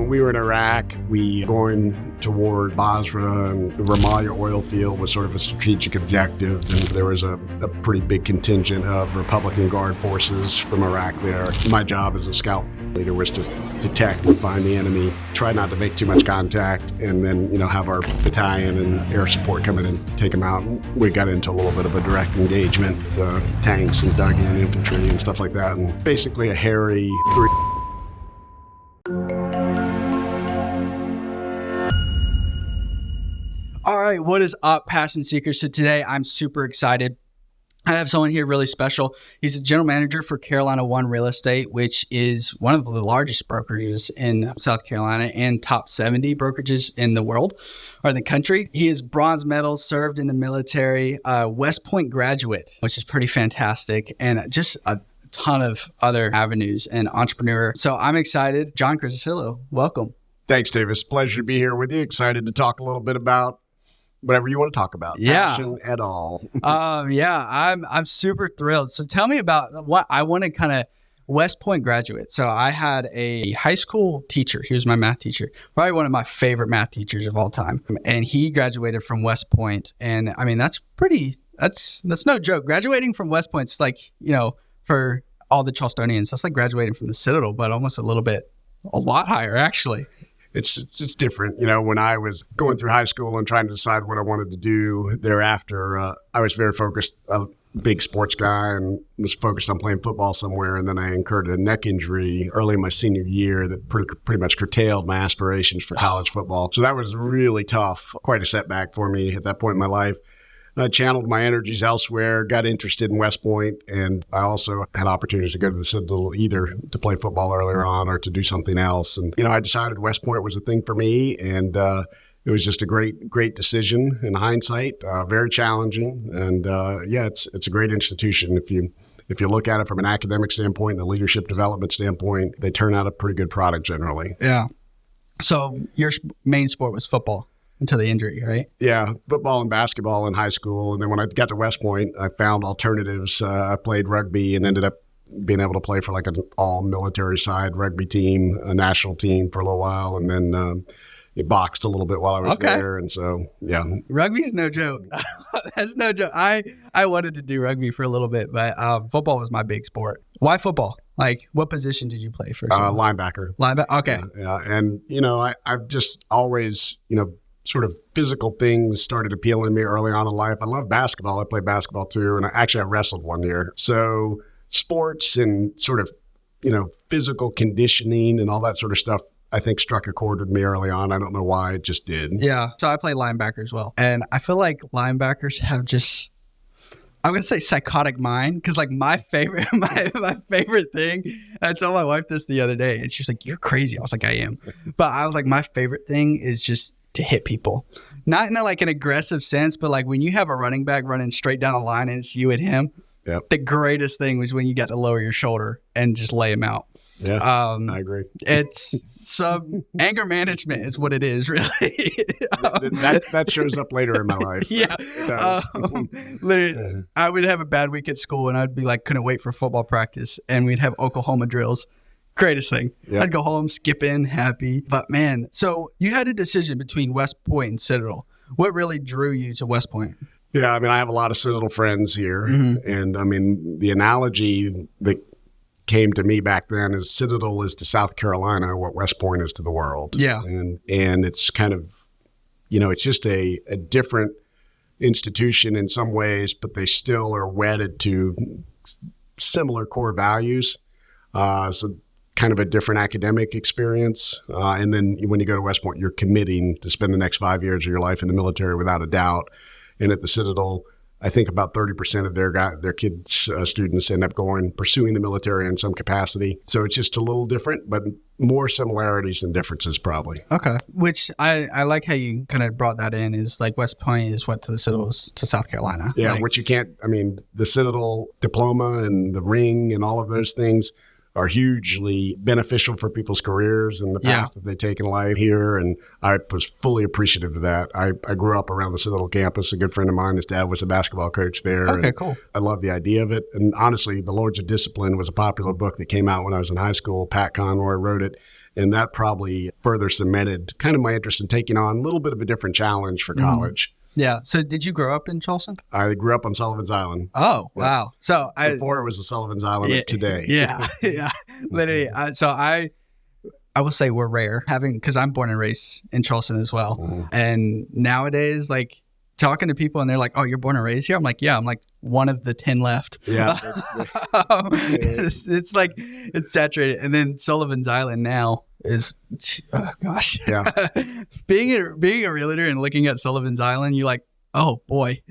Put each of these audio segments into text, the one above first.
we were in Iraq. We going toward Basra, and the Ramallah oil field was sort of a strategic objective. And there was a pretty big contingent of Republican Guard forces from Iraq there. My job as a scout leader was to detect and find the enemy, try not to make too much contact, and then, have our battalion and air support come in and take them out. And we got into a little bit of a direct engagement with tanks and dug-in infantry and stuff like that. And basically a hairy All right, what is up, Passion Seekers? So today I'm super excited. I have someone here really special. He's the general manager for Carolina One Real Estate, which is one of the largest brokerages in South Carolina and top 70 brokerages in the world or in the country. He is bronze medal, served in the military, West Point graduate, which is pretty fantastic, and just a ton of other avenues, and entrepreneur. So I'm excited. John Crisillo, welcome. Thanks, Davis. Pleasure to be here with you. Excited to talk a little bit about whatever you want to talk about. Yeah. Passion at all. I'm super thrilled. So tell me about what I want to kind of West Point graduate. So I had a high school teacher. He was my math teacher, probably one of my favorite math teachers of all time. And he graduated from West Point. And I mean, that's no joke. Graduating from West Point is like, for all the Charlestonians, that's like graduating from the Citadel, but almost a lot higher actually. It's different. When I was going through high school and trying to decide what I wanted to do thereafter, I was very focused, a big sports guy, and was focused on playing football somewhere. And then I incurred a neck injury early in my senior year that pretty much curtailed my aspirations for college football. So that was really tough, quite a setback for me at that point in my life. I channeled my energies elsewhere, got interested in West Point, and I also had opportunities to go to the Citadel either to play football earlier on or to do something else. And, I decided West Point was a thing for me, and it was just a great decision in hindsight, very challenging. And it's a great institution. If you look at it from an academic standpoint and a leadership development standpoint, they turn out a pretty good product generally. Yeah. So your main sport was football until the injury, right? Yeah, football and basketball in high school. And then when I got to West Point, I found alternatives. I played rugby and ended up being able to play for like an all-military side rugby team, a national team for a little while. And then boxed a little bit while I was there. And so, yeah. Rugby is no joke. That's no joke. I wanted to do rugby for a little bit, but football was my big sport. Why football? Like, what position did you play for? Linebacker. Linebacker, okay. Yeah. And, I've just always, sort of physical things started appealing to me early on in life. I love basketball. I played basketball too. And I wrestled one year. So sports and sort of, physical conditioning and all that sort of stuff, I think struck a chord with me early on. I don't know why, it just did. Yeah. So I play linebacker as well. And I feel like linebackers have just, I'm going to say psychotic mind. Cause like my favorite thing, I told my wife this the other day and she's like, you're crazy. I was like, I am. But I was like, my favorite thing is just to hit people, not in like an aggressive sense, but like when you have a running back running straight down the line and it's you and him. Yep. The greatest thing was when you got to lower your shoulder and just lay him out. Yeah, I agree. It's some anger management is what it is, really. that shows up later in my life. Yeah. Literally, I would have a bad week at school and I'd be like, couldn't wait for football practice. And we'd have Oklahoma drills. Greatest thing. Yep. I'd go home, skip in, happy. But man, so you had a decision between West Point and Citadel. What really drew you to West Point? Yeah, I have a lot of Citadel friends here. Mm-hmm. And the analogy that came to me back then is Citadel is to South Carolina what West Point is to the world. Yeah. And it's kind of, it's just a different institution in some ways, but they still are wedded to similar core values. So kind of a different academic experience. And then when you go to West Point, you're committing to spend the next 5 years of your life in the military without a doubt. And at the Citadel, I think about 30% of their kids, students end up pursuing the military in some capacity. So it's just a little different, but more similarities than differences probably. Okay. Which I like how you kind of brought that in is like West Point is what to the Citadel is to South Carolina. Yeah, like, which you can't, the Citadel diploma and the ring and all of those things are hugely beneficial for people's careers and the path that they take in life here. And I was fully appreciative of that. I grew up around the Citadel campus. A good friend of mine, his dad was a basketball coach there. Okay, cool. I love the idea of it. And honestly, The Lords of Discipline was a popular book that came out when I was in high school. Pat Conroy wrote it. And that probably further cemented kind of my interest in taking on a little bit of a different challenge for college. Yeah. So did you grow up in Charleston? I grew up on Sullivan's Island. Oh, wow. So Before it was the Sullivan's Island of today. Yeah. Yeah. Literally. I will say we're rare because I'm born and raised in Charleston as well. And nowadays, like talking to people and they're like, oh, you're born and raised here? I'm like, yeah. I'm like one of the 10 left. Yeah. It's like, it's saturated. And then Sullivan's Island now is, oh gosh. Yeah. being a realtor and looking at Sullivan's Island, you're like, oh boy.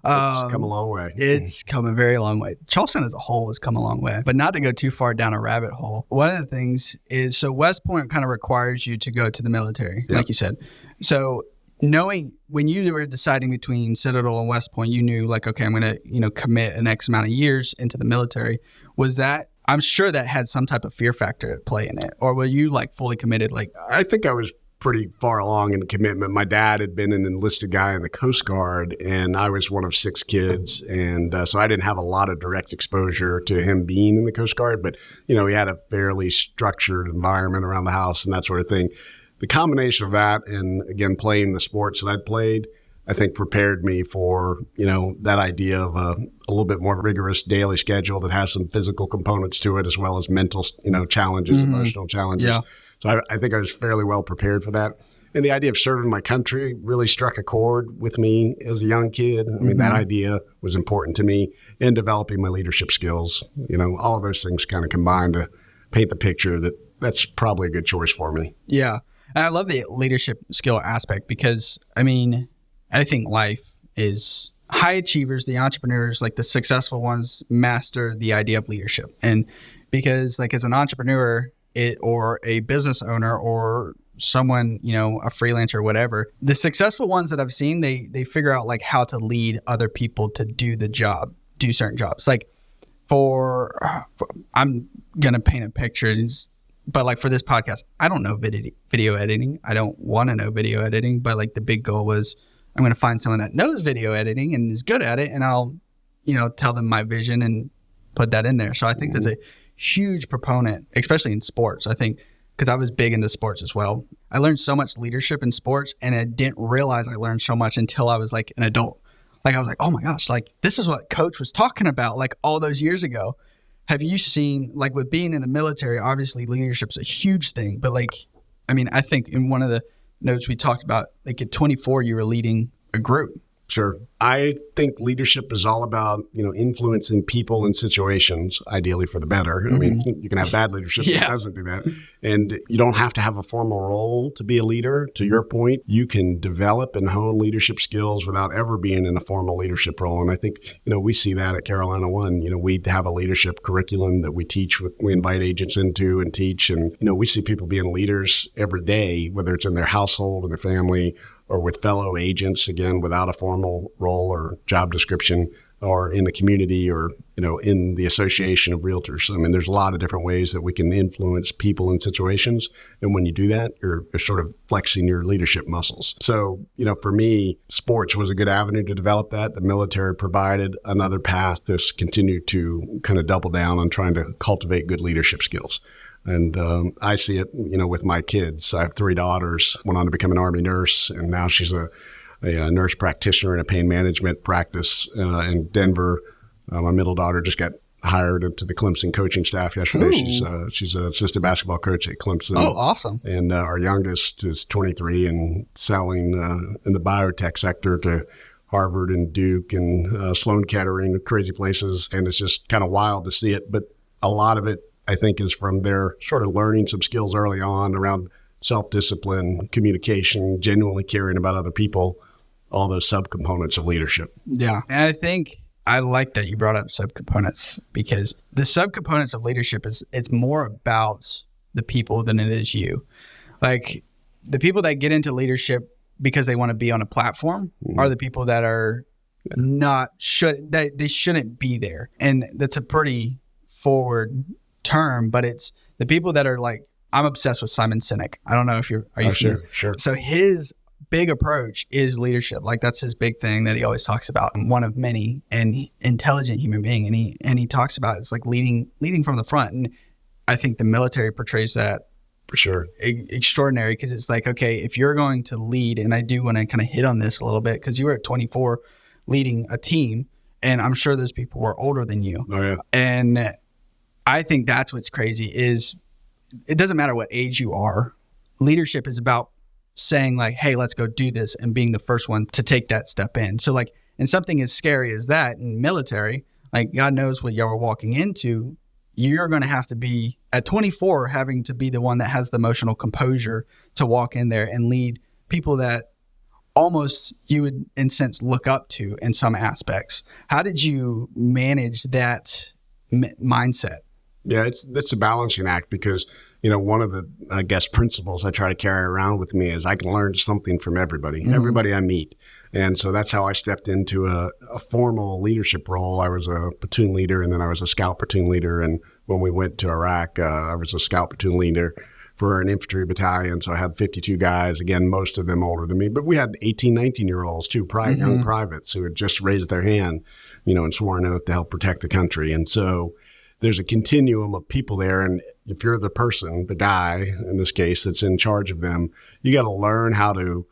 It's come a long way. It's come a very long way. Charleston as a whole has come a long way, but not to go too far down a rabbit hole. One of the things is, so West Point kind of requires you to go to the military, like you said. So knowing when you were deciding between Citadel and West Point, you knew like, okay, I'm going to, commit an X amount of years into the military. Was that, I'm sure that had some type of fear factor at play in it, or were you like fully committed? Like, I think I was pretty far along in commitment. My dad had been an enlisted guy in the Coast Guard, and I was one of 6 kids. And so I didn't have a lot of direct exposure to him being in the Coast Guard, but, he had a fairly structured environment around the house and that sort of thing. The combination of that and, again, playing the sports that I'd played, I think prepared me for, that idea of a little bit more rigorous daily schedule that has some physical components to it as well as mental, challenges, emotional challenges. Yeah. So I think I was fairly well prepared for that. And the idea of serving my country really struck a chord with me as a young kid. I mean, that idea was important to me, and developing my leadership skills. All of those things kind of combined to paint the picture that that's probably a good choice for me. Yeah. And I love the leadership skill aspect because, I think life is high achievers, the entrepreneurs, like the successful ones, master the idea of leadership. And because like as an entrepreneur, or a business owner or someone, a freelancer or whatever, the successful ones that I've seen, they figure out like how to lead other people to do certain jobs. Like for I'm going to paint a picture, but like for this podcast, I don't know video editing. I don't want to know video editing, but like the big goal was I'm going to find someone that knows video editing and is good at it. And I'll, tell them my vision and put that in there. So I think that's a huge proponent, especially in sports. I think because I was big into sports as well. I learned so much leadership in sports, and I didn't realize I learned so much until I was like an adult. Like I was like, oh my gosh, like this is what coach was talking about like all those years ago. Have you seen, like with being in the military, obviously leadership's a huge thing, but like, I think in one of the notes we talked about, like at 24, you were leading a group. Sure. I think leadership is all about, influencing people and situations, ideally for the better. You can have bad leadership that doesn't do that. And you don't have to have a formal role to be a leader. To your point, you can develop and hone leadership skills without ever being in a formal leadership role. And I think, we see that at Carolina One. We have a leadership curriculum that we teach, we invite agents into and teach. And, we see people being leaders every day, whether it's in their household and their family, or with fellow agents, again, without a formal role or job description, or in the community, or, in the association of realtors. There's a lot of different ways that we can influence people in situations. And when you do that, you're sort of flexing your leadership muscles. So, for me, sports was a good avenue to develop that. The military provided another path to continue to kind of double down on trying to cultivate good leadership skills. And I see it, with my kids. I have 3 daughters, went on to become an Army nurse, and now she's a nurse practitioner in a pain management practice in Denver. My middle daughter just got hired into the Clemson coaching staff yesterday. She's an assistant basketball coach at Clemson. Oh, awesome. And our youngest is 23 and selling in the biotech sector to Harvard and Duke and Sloan Kettering, crazy places. And it's just kind of wild to see it. But a lot of it, I think, is from their sort of learning some skills early on around self-discipline, communication, genuinely caring about other people, all those subcomponents of leadership. Yeah. And I think I like that you brought up subcomponents, because the subcomponents of leadership it's more about the people than it is you. Like the people that get into leadership because they want to be on a platform are the people that are they shouldn't be there. And that's a pretty forward term, but it's the people that are like, I'm obsessed with Simon Sinek. I don't know if are you familiar? Sure. So his big approach is leadership. Like that's his big thing that he always talks about. One of many, and intelligent human being. And he talks about it's like leading from the front. And I think the military portrays that For sure. extraordinary, because it's like, okay, if you're going to lead, and I do want to kind of hit on this a little bit, because you were at 24 leading a team, and I'm sure those people were older than you. Oh, yeah. And I think that's what's crazy is it doesn't matter what age you are. Leadership is about saying like, hey, let's go do this, and being the first one to take that step in. So like, and something as scary as that in military, like God knows what y'all are walking into, you're going to have to be at 24 having to be the one that has the emotional composure to walk in there and lead people that almost you would in sense look up to in some aspects. How did you manage that mindset? Yeah, it's a balancing act because, one of the, I guess, principles I try to carry around with me is I can learn something from everybody, everybody I meet. And so that's how I stepped into a formal leadership role. I was a platoon leader, and then I was a scout platoon leader. And when we went to Iraq, I was a scout platoon leader for an infantry battalion. So I had 52 guys, again, most of them older than me. But we had 18, 19-year-olds too, young privates who had just raised their hand, and sworn an oath to help protect the country. And so there's a continuum of people there. And if you're the person, the guy in this case, that's in charge of them, you got to learn how to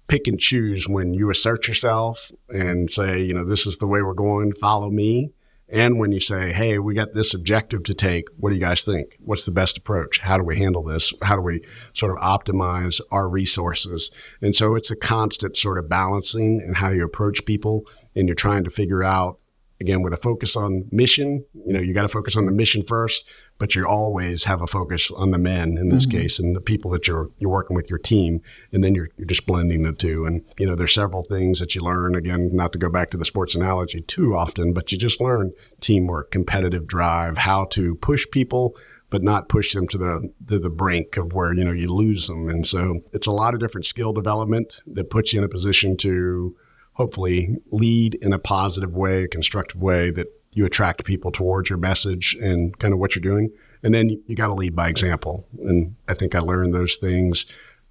pick and choose when you assert yourself and say, this is the way we're going, follow me. And when you say, hey, we got this objective to take, what do you guys think? What's the best approach? How do we handle this? How do we sort of optimize our resources? And so it's a constant sort of balancing in how you approach people, and you're trying to figure out, again, with a focus on mission, you got to focus on the mission first, but you always have a focus on the men in this case and the people that you're working with, your team, and then you're just blending the two. And, there's several things that you learn, again, not to go back to the sports analogy too often, but you just learn teamwork, competitive drive, how to push people, but not push them to the brink of where, you lose them. And so it's a lot of different skill development that puts you in a position to hopefully lead in a positive way, a constructive way that you attract people towards your message and kind of what you're doing. And then you got to lead by example. And I think I learned those things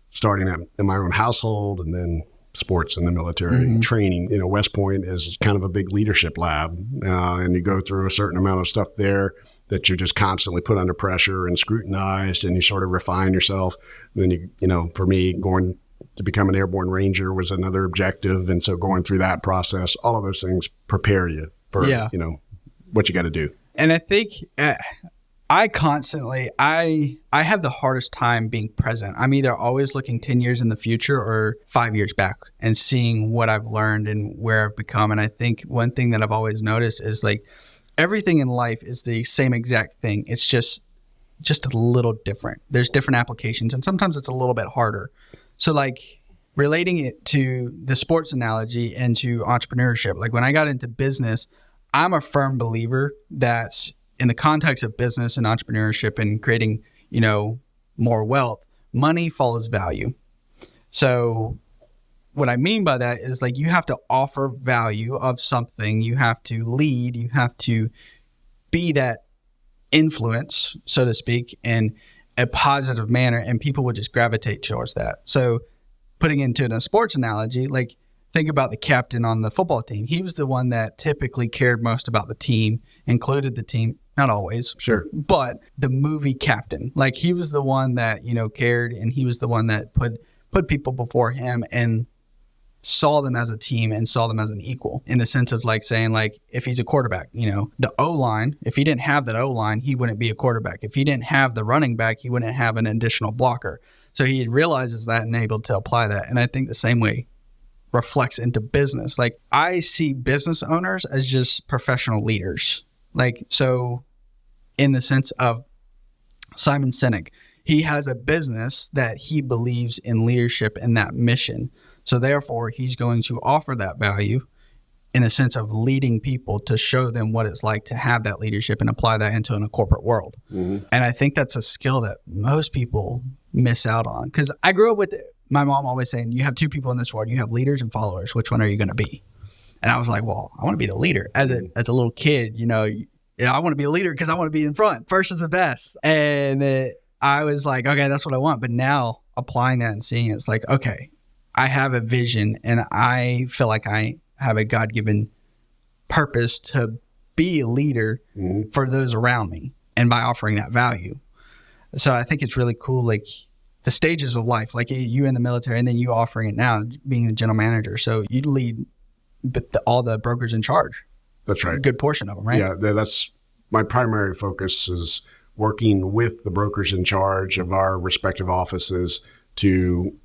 starting in my own household, and then sports and the military training. West Point is kind of a big leadership lab, and you go through a certain amount of stuff there that you're just constantly put under pressure and scrutinized, and you sort of refine yourself. And then for me, going to become an airborne ranger was another objective. And so going through that process, all of those things prepare you for, what you got to do. And I think I constantly, I have the hardest time being present. I'm either always looking 10 years in the future or 5 years back and seeing what I've learned and where I've become. And I think one thing that I've always noticed is like everything in life is the same exact thing. It's just a little different. There's different applications, and sometimes it's a little bit harder. So like relating it to the sports analogy and to entrepreneurship, like when I got into business, I'm a firm believer that in the context of business and entrepreneurship and creating, more wealth, money follows value. So what I mean by that is like you have to offer value of something. You have to lead. You have to be that influence, so to speak, in a positive manner, and people would just gravitate towards that. So putting into a sports analogy, like think about the captain on the football team. He was the one that typically cared most about the team, included the team, not always, sure, but the movie captain, like he was the one that, cared, and he was the one that put people before him and saw them as a team and saw them as an equal, in the sense of like saying, like, if he's a quarterback, the O-line, if he didn't have that O-line, he wouldn't be a quarterback. If he didn't have the running back, he wouldn't have an additional blocker. So he realizes that and able to apply that. And I think the same way reflects into business. Like I see business owners as just professional leaders. Like, so in the sense of Simon Sinek, he has a business that he believes in leadership and that mission. So therefore, he's going to offer that value in a sense of leading people to show them what it's like to have that leadership and apply that into a corporate world. And I think that's a skill that most people miss out on. Because I grew up with my mom always saying, you have two people in this world. You have leaders and followers. Which one are you going to be? And I was like, well, I want to be the leader. As a little kid, I want to be a leader because I want to be in front. First is the best. And I was like, okay, that's what I want. But now applying that and seeing it, it's like, okay, I have a vision, and I feel like I have a God-given purpose to be a leader for those around me, and by offering that value. So I think it's really cool, like the stages of life, like you in the military and then you offering it now, being the general manager. So you lead all the brokers in charge. That's right. A good portion of them, right? Yeah, that's my primary focus is working with the brokers in charge of our respective offices to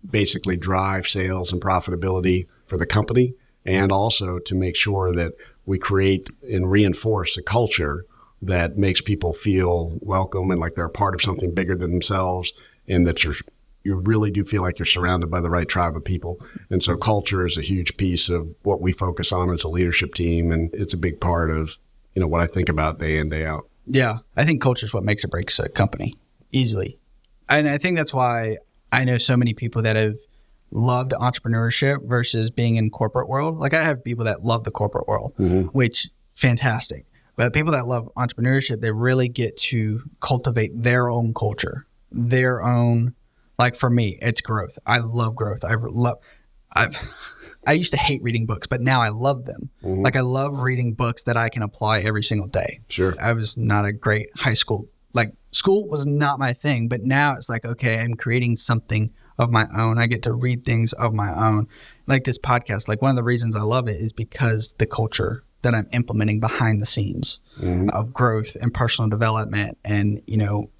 basically drive sales and profitability for the company, and also to make sure that we create and reinforce a culture that makes people feel welcome and like they're a part of something bigger than themselves, and that you really do feel like you're surrounded by the right tribe of people. And so culture is a huge piece of what we focus on as a leadership team, and it's a big part of what I think about day in, day out. Yeah, I think culture is what makes or breaks a company easily. And I think that's why I know so many people that have loved entrepreneurship versus being in corporate world. Like I have people that love the corporate world, which fantastic. But people that love entrepreneurship, they really get to cultivate their own culture, their own, like for me, it's growth. I love growth. I used to hate reading books, but now I love them. Like I love reading books that I can apply every single day. Sure. I was not a great high school. Like school was not my thing, but now it's like, okay, I'm creating something of my own. I get to read things of my own. Like this podcast, like one of the reasons I love it is because the culture that I'm implementing behind the scenes of growth and personal development and,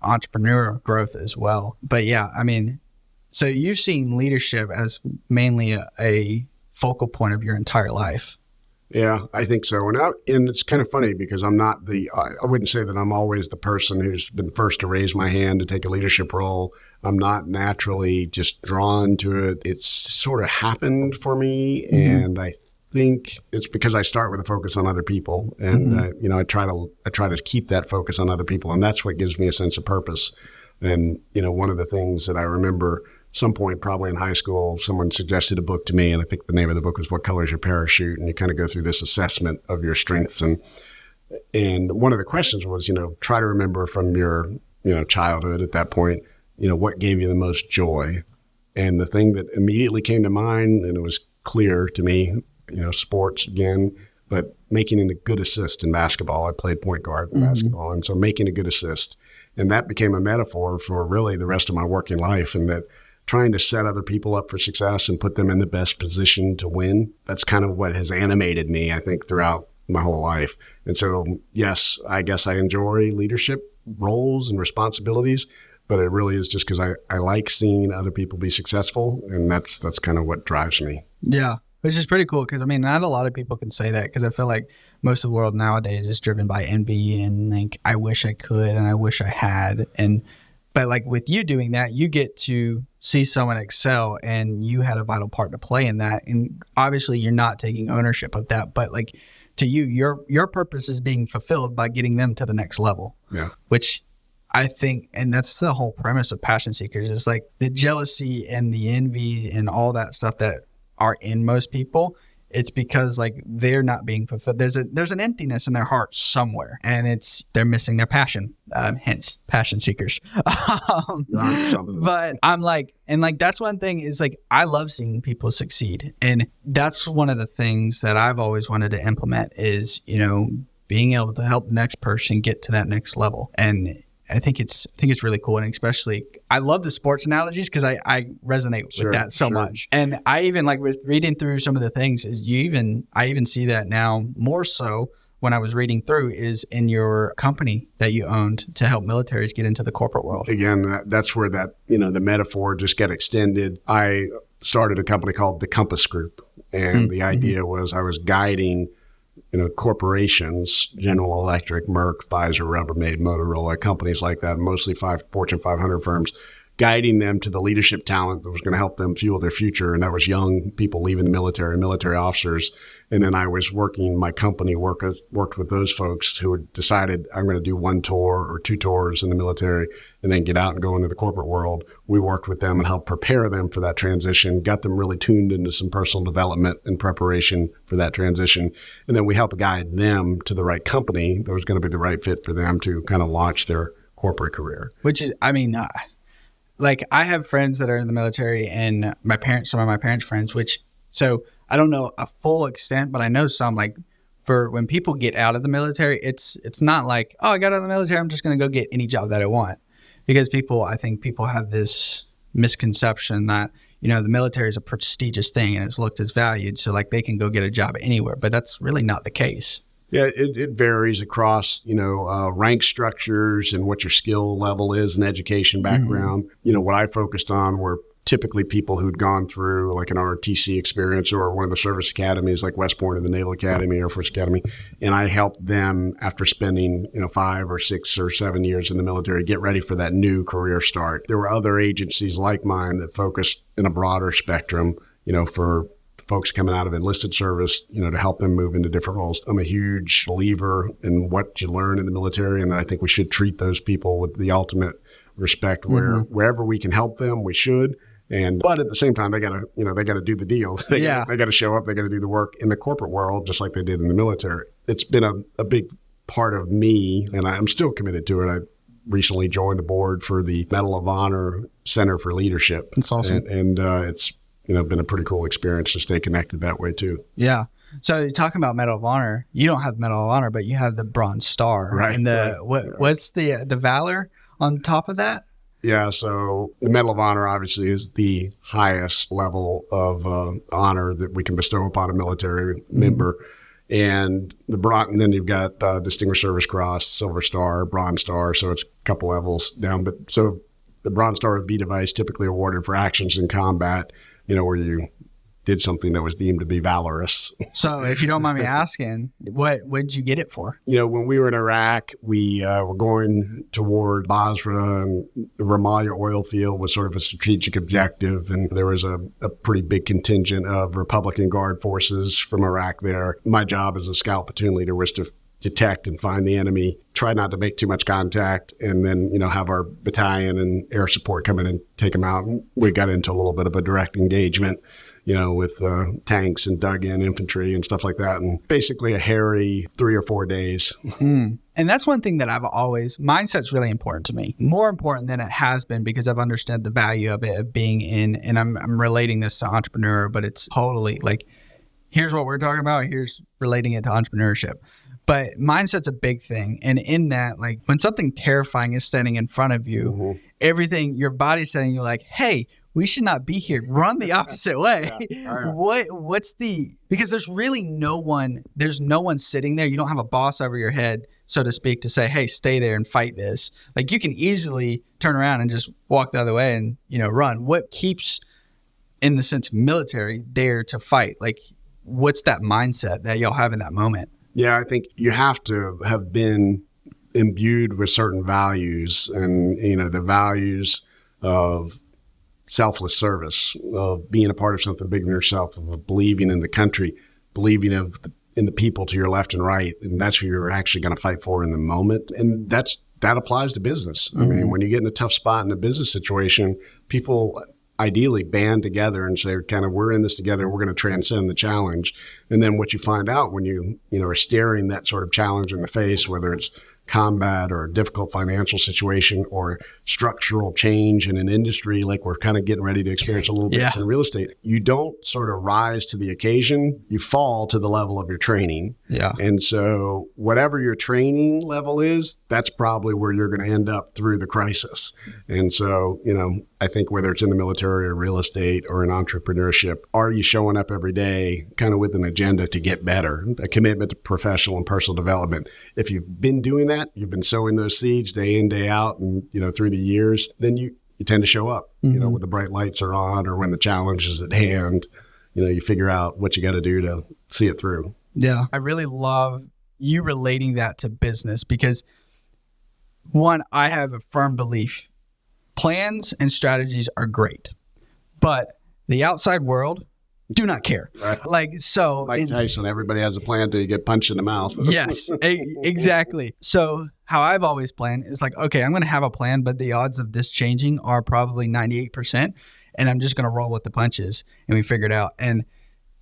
entrepreneur growth as well. But yeah, I mean, so you've seen leadership as mainly a focal point of your entire life. Yeah, I think so. And it's kind of funny because I wouldn't say that I'm always the person who's been first to raise my hand to take a leadership role. I'm not naturally just drawn to it. It's sort of happened for me. And I think it's because I start with a focus on other people. And, I try to keep that focus on other people. And that's what gives me a sense of purpose. And, one of the things that I remember some point, probably in high school, someone suggested a book to me, and I think the name of the book was "What Color Is Your Parachute?" And you kind of go through this assessment of your strengths, and one of the questions was, try to remember from your, childhood at that point, what gave you the most joy. And the thing that immediately came to mind, and it was clear to me, sports again, but making a good assist in basketball. I played point guard in basketball, and so making a good assist, and that became a metaphor for really the rest of my working life, and that trying to set other people up for success and put them in the best position to win. That's kind of what has animated me, I think, throughout my whole life. And so, yes, I guess I enjoy leadership roles and responsibilities, but it really is just because I like seeing other people be successful, and that's kind of what drives me. Yeah, which is pretty cool because, not a lot of people can say that, because I feel like most of the world nowadays is driven by envy and like, I wish I could and I wish I had. But like with you doing that, you get to see someone excel, and you had a vital part to play in that. And obviously you're not taking ownership of that, but like to you, your purpose is being fulfilled by getting them to the next level. Yeah. Which I think, and that's the whole premise of Passion Seekers, is like the jealousy and the envy and all that stuff that are in most people. It's because like they're not being fulfilled. There's an emptiness in their heart somewhere, and they're missing their passion. Hence, Passion Seekers. But I'm like, and like that's one thing is like I love seeing people succeed, and that's one of the things that I've always wanted to implement is being able to help the next person get to that next level. And I think it's really cool, and especially I love the sports analogies because I resonate with that so much. And I even like with reading through some of the things I even see that now more so when I was reading through is in your company that you owned to help militaries get into the corporate world. Again, that's where that the metaphor just got extended. I started a company called the Compass Group, and the idea was I was guiding corporations, General Electric, Merck, Pfizer, Rubbermaid, Motorola, companies like that, mostly Fortune 500 firms, guiding them to the leadership talent that was going to help them fuel their future. And that was young people leaving the military officers. And then I was my company worked with those folks who had decided I'm going to do one tour or two tours in the military and then get out and go into the corporate world. We worked with them and helped prepare them for that transition, got them really tuned into some personal development and preparation for that transition. And then we helped guide them to the right company that was going to be the right fit for them to kind of launch their corporate career. Which is, like I have friends that are in the military, and some of my parents' friends, so I don't know a full extent, but I know some, like for when people get out of the military, it's not like, oh, I got out of the military, I'm just going to go get any job that I want. because I think people have this misconception that, the military is a prestigious thing and it's looked as valued. So like they can go get a job anywhere, but that's really not the case. Yeah, it varies across, rank structures and what your skill level is and education background. What I focused on were typically people who'd gone through like an ROTC experience or one of the service academies like West Point or the Naval Academy, Air Force Academy. And I helped them after spending, 5 or 6 or 7 years in the military, get ready for that new career start. There were other agencies like mine that focused in a broader spectrum, for folks coming out of enlisted service, to help them move into different roles. I'm a huge believer in what you learn in the military, and I think we should treat those people with the ultimate respect. Wherever we can help them, we should. But at the same time, they gotta do the deal. They gotta show up. They gotta do the work in the corporate world, just like they did in the military. It's been a big part of me, and I'm still committed to it. I recently joined the board for the Medal of Honor Center for Leadership. That's awesome. And it's been a pretty cool experience to stay connected that way too. Yeah. So you're talking about Medal of Honor. You don't have Medal of Honor, but you have the Bronze Star. Right. And what's the Valor on top of that? Yeah, so the Medal of Honor obviously is the highest level of honor that we can bestow upon a military member. And and then you've got Distinguished Service Cross, Silver Star, Bronze Star, so it's a couple levels down. But so the Bronze Star would be device typically awarded for actions in combat, where you did something that was deemed to be valorous. So if you don't mind me asking, what did you get it for? When we were in Iraq, we were going toward Basra, and the Ramallah oil field was sort of a strategic objective. And there was a pretty big contingent of Republican Guard forces from Iraq there. My job as a scout platoon leader was to detect and find the enemy, try not to make too much contact, and then, have our battalion and air support come in and take them out. And we got into a little bit of a direct engagement, with tanks and dug-in infantry and stuff like that. And basically a hairy 3 or 4 days. And that's one thing that mindset's really important to me. More important than it has been, because I've understood the value of it, of being in, and I'm relating this to entrepreneur, but it's totally like, here's what we're talking about, here's relating it to entrepreneurship. But mindset's a big thing. And in that, like when something terrifying is standing in front of you, everything, your body's telling you like, hey, we should not be here. Run the opposite way. Because there's really there's no one sitting there. You don't have a boss over your head, so to speak, to say, hey, stay there and fight this. Like you can easily turn around and just walk the other way and, run. What keeps, in the sense of military, there to fight? Like what's that mindset that y'all have in that moment? Yeah, I think you have to have been imbued with certain values, and, the values of selfless service, of being a part of something bigger than yourself, of believing in the country, believing in the people to your left and right. And that's who you're actually going to fight for in the moment. And that applies to business. I mean, when you get in a tough spot in a business situation, people ideally band together and say, we're in this together, we're going to transcend the challenge. And then what you find out when you are staring that sort of challenge in the face, whether it's combat or a difficult financial situation or structural change in an industry like we're kind of getting ready to experience a little bit in real estate, you don't sort of rise to the occasion, you fall to the level of your training. Yeah. And so whatever your training level is, that's probably where you're going to end up through the crisis. And so, I think whether it's in the military or real estate or in entrepreneurship, are you showing up every day kind of with an agenda to get better, a commitment to professional and personal development? If you've been doing that, you've been sowing those seeds day in, day out, and, through the years, then you tend to show up, when the bright lights are on or when the challenge is at hand, you figure out what you got to do to see it through. Yeah. I really love you relating that to business because, one, I have a firm belief. Plans and strategies are great, but the outside world do not care. Right. Like, so Mike Tyson, everybody has a plan until you get punched in the mouth. Yes, exactly. So how I've always planned is like, okay, I'm going to have a plan, but the odds of this changing are probably 98%. And I'm just going to roll with the punches and we figure it out. And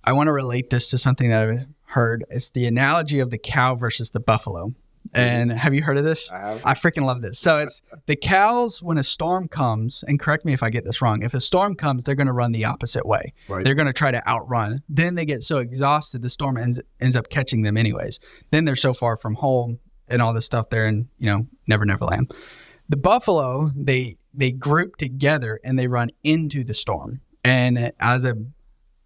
I want to relate this to something that I've heard. It's the analogy of the cow versus the buffalo. And have you heard of this? I have. I freaking love this. So it's the cows, when a storm comes, and correct me if I get this wrong, if a storm comes, they're going to run the opposite way. Right. They're going to try to outrun. Then they get so exhausted, the storm ends up catching them anyways. Then they're so far from home and all this stuff there in, Never Land. The buffalo, they group together and they run into the storm. And I'm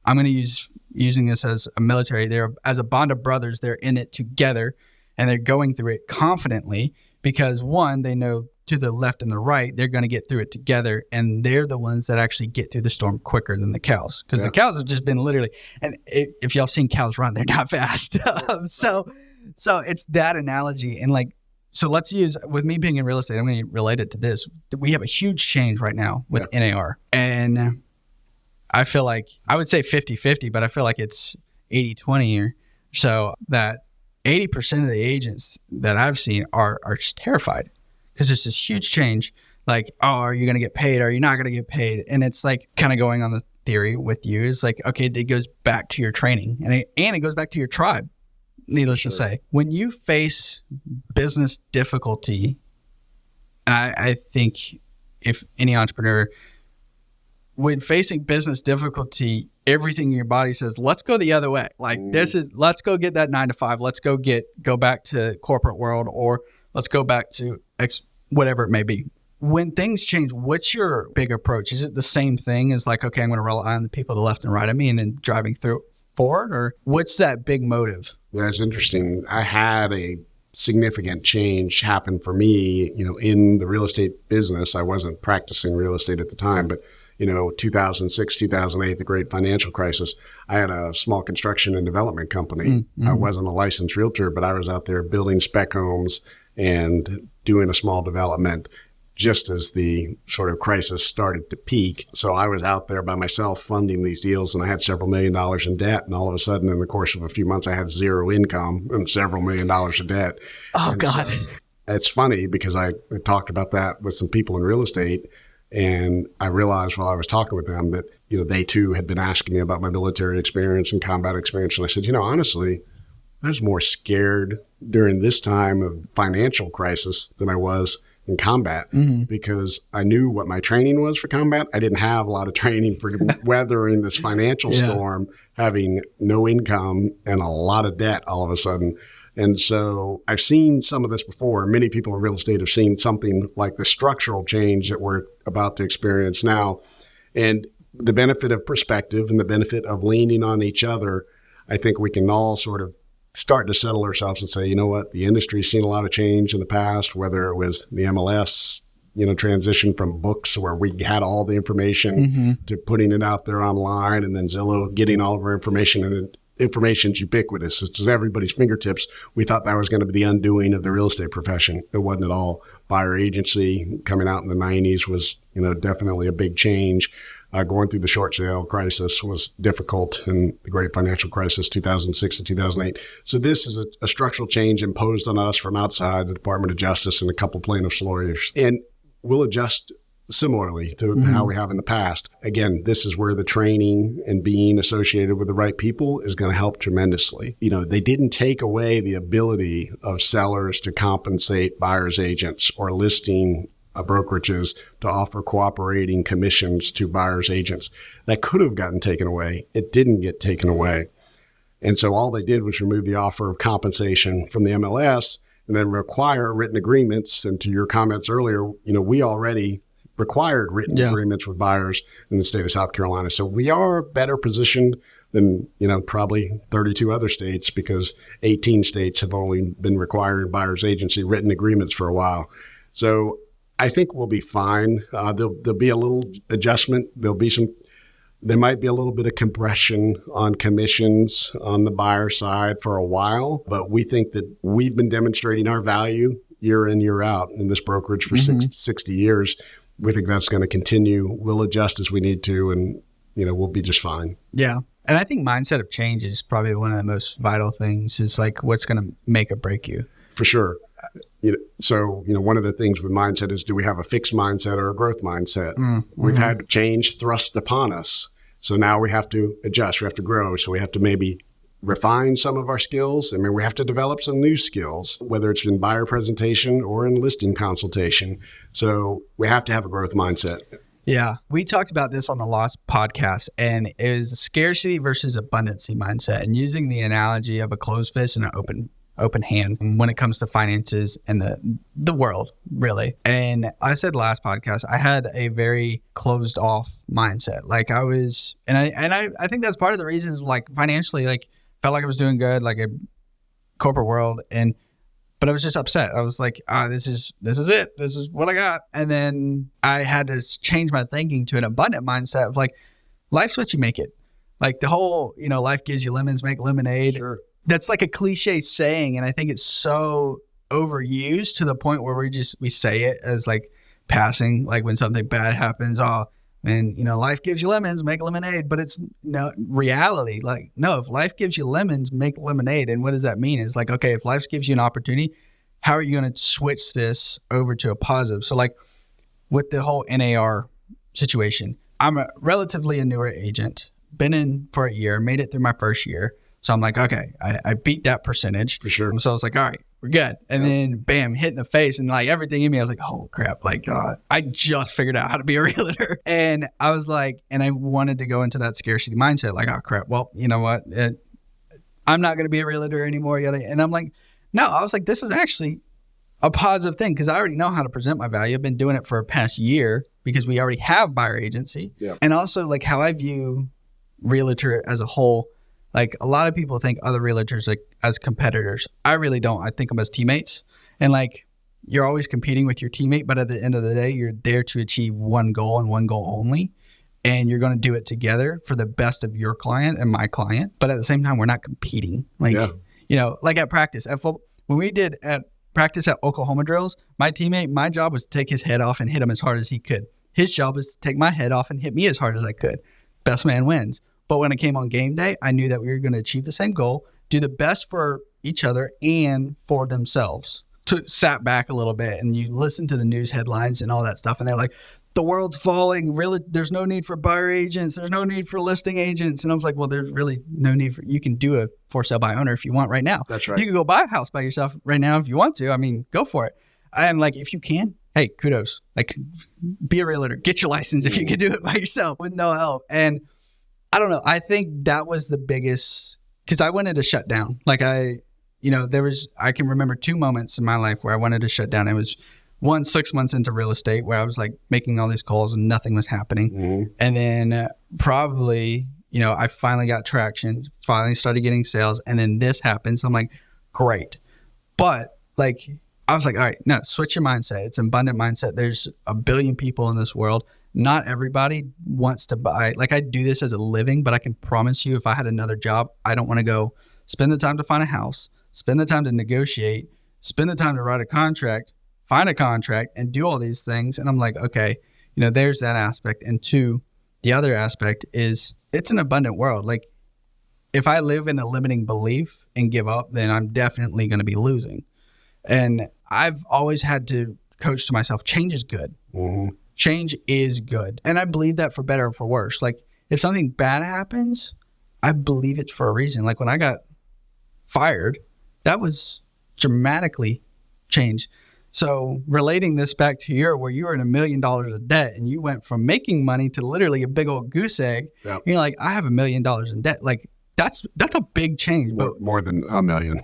going to using this as a military, they're as a bond of brothers, they're in it together and they're going through it confidently because one, they know to the left and the right, they're going to get through it together. And they're the ones that actually get through the storm quicker than the cows. Because the cows have just been literally, and if y'all seen cows run, they're not fast. So it's that analogy. And like, so let's use, with me being in real estate, I'm going to relate it to this. We have a huge change right now with NAR. And I feel like, I would say 50-50, but I feel like it's 80-20 or so, that 80% of the agents that I've seen are just terrified because there's this huge change. Like, oh, are you going to get paid? Are you not going to get paid? And it's like kind of going on the theory with you. It's like, okay, it goes back to your training and it goes back to your tribe. Needless to say, when you face business difficulty, I think if any entrepreneur, when facing business difficulty, everything in your body says, let's go the other way. Like let's go get that 9 to 5. Let's go back to corporate world, or let's go back to whatever it may be. When things change, what's your big approach? Is it the same thing as like, okay, I'm going to rely on the people to the left and right of me and then driving forward, or what's that big motive? Yeah, it's interesting. I had a significant change happen for me, in the real estate business. I wasn't practicing real estate at the time, but 2006, 2008, the great financial crisis, I had a small construction and development company. Mm-hmm. I wasn't a licensed realtor, but I was out there building spec homes and doing a small development just as the sort of crisis started to peak. So I was out there by myself funding these deals, and I had several $1 million in debt. And all of a sudden, in the course of a few months, I had zero income and several $1 million in debt. Oh, and God. So it's funny because I talked about that with some people in real estate. And I realized while I was talking with them that, they too had been asking me about my military experience and combat experience. And I said, honestly, I was more scared during this time of financial crisis than I was in combat, because I knew what my training was for combat. I didn't have a lot of training for weathering this financial storm, having no income and a lot of debt all of a sudden. And so I've seen some of this before. Many people in real estate have seen something like the structural change that we're about to experience now. And the benefit of perspective and the benefit of leaning on each other, I think we can all sort of start to settle ourselves and say, you know what, the industry's seen a lot of change in the past, whether it was the MLS, transition from books where we had all the information to putting it out there online, and then Zillow getting all of our information, and information's ubiquitous. It's at everybody's fingertips. We thought that was going to be the undoing of the real estate profession. It wasn't at all. Buyer agency coming out in the 90s was, definitely a big change. Going through the short sale crisis was difficult, and the great financial crisis, 2006 to 2008. So this is a structural change imposed on us from outside the Department of Justice and a couple plaintiffs' lawyers. And we'll adjust similarly to how we have in the past. Again, this is where the training and being associated with the right people is going to help tremendously. They didn't take away the ability of sellers to compensate buyers' agents or listing brokerages to offer cooperating commissions to buyers' agents. That could have gotten taken away. It didn't get taken away. And so all they did was remove the offer of compensation from the MLS and then require written agreements. And to your comments earlier, we already required written agreements with buyers in the state of South Carolina. So we are better positioned than, probably 32 other states, because 18 states have only been requiring buyers agency written agreements for a while. So I think we'll be fine. There'll be a little adjustment. There might be a little bit of compression on commissions on the buyer side for a while, but we think that we've been demonstrating our value year in, year out in this brokerage for 60 years. We think that's going to continue. We'll adjust as we need to, and we'll be just fine. Yeah. And I think mindset of change is probably one of the most vital things, is like what's going to make or break you. For sure. So one of the things with mindset is, do we have a fixed mindset or a growth mindset? We've had change thrust upon us. So now we have to adjust. We have to grow. So we have to maybe refine some of our skills. We have to develop some new skills, whether it's in buyer presentation or in listing consultation. So we have to have a growth mindset. Yeah. We talked about this on the Lost podcast, and it was a scarcity versus abundancy mindset, and using the analogy of a closed fist and an open hand when it comes to finances and the world, really. And I said last podcast, I had a very closed off mindset. Like I was, and I think that's part of the reason is like financially, like felt like I was doing good, like a corporate world. But I was just upset. I was like, this is it. This is what I got. And then I had to change my thinking to an abundant mindset of like, life's what you make it. Like the whole, life gives you lemons, make lemonade. Sure. That's like a cliche saying. And I think it's so overused to the point where we say it as like passing, like when something bad happens, and life gives you lemons, make lemonade. But it's no reality. Like, no, if life gives you lemons, make lemonade. And what does that mean? It's like, okay, if life gives you an opportunity, how are you going to switch this over to a positive? So like with the whole NAR situation, I'm a relatively newer agent, been in for a year, made it through my first year. So I'm like, okay, I beat that percentage. For sure. So I was like, all right, we're good. And then bam, hit in the face. And like everything in me, I was like, oh crap. Like, I just figured out how to be a realtor. And I was like, and I wanted to go into that scarcity mindset. Like, oh crap. Well, you know what? I'm not going to be a realtor anymore. And I'm like, no, I was like, this is actually a positive thing because I already know how to present my value. I've been doing it for a past year because we already have buyer agency. Yeah. And also like how I view realtor as a whole. Like a lot of people think other realtors like as competitors. I really don't. I think them as teammates. And like you're always competing with your teammate, but at the end of the day, you're there to achieve one goal and one goal only. And you're going to do it together for the best of your client and my client. But at the same time, we're not competing. Like, like at practice, when we did at practice at Oklahoma drills, my teammate, my job was to take his head off and hit him as hard as he could. His job was to take my head off and hit me as hard as I could. Best man wins. But when it came on game day, I knew that we were going to achieve the same goal, do the best for each other and for themselves. Sat back a little bit and you listen to the news headlines and all that stuff. And they're like, the world's falling. Really, there's no need for buyer agents. There's no need for listing agents. And I was like, well, there's really no need for, you can do a for sale by owner if you want right now. That's right. You can go buy a house by yourself right now if you want to. I mean, go for it. And like, if you can, hey, kudos. Like, be a realtor. Get your license if you can do it by yourself with no help. And I don't know. I think that was the biggest, because I wanted to shut down. Like I can remember 2 moments in my life where I wanted to shut down. It was 6 months into real estate where I was like making all these calls and nothing was happening. Mm-hmm. And then probably, I finally got traction, finally started getting sales. And then this happened. So I'm like, great. But like, I was like, all right, no, switch your mindset. It's an abundant mindset. There's a billion people in this world. Not everybody wants to buy. Like I do this as a living, but I can promise you if I had another job, I don't want to go spend the time to find a house, spend the time to negotiate, spend the time to write a contract, find a contract and do all these things. And I'm like, okay, there's that aspect. And 2, the other aspect is it's an abundant world. Like if I live in a limiting belief and give up, then I'm definitely going to be losing. And I've always had to coach to myself, change is good. Mm-hmm. Change is good. And I believe that for better or for worse. Like if something bad happens, I believe it's for a reason. Like when I got fired, that was dramatically changed. So relating this back to where you were in $1 million of debt and you went from making money to literally a big old goose egg. Yep. You're like, I have $1 million in debt. Like that's a big change. But more than $1 million.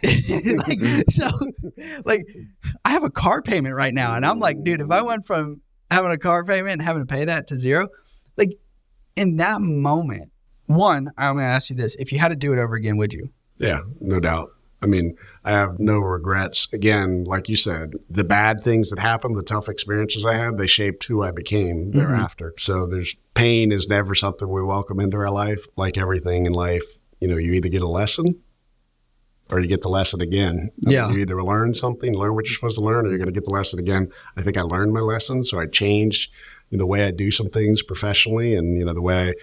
I have a car payment right now. And I'm like, dude, if I went from having a car payment and having to pay that to zero, like in that moment, one, I'm going to ask you this. If you had to do it over again, would you? Yeah, no doubt. I mean, I have no regrets. Again, like you said, the bad things that happened, the tough experiences I had, they shaped who I became thereafter. So pain is never something we welcome into our life. Like everything in life, you either get a lesson or you get the lesson again. Yeah. You either learn something, learn what you're supposed to learn, or you're going to get the lesson again. I think I learned my lesson, so I changed the way I do some things professionally and, the way I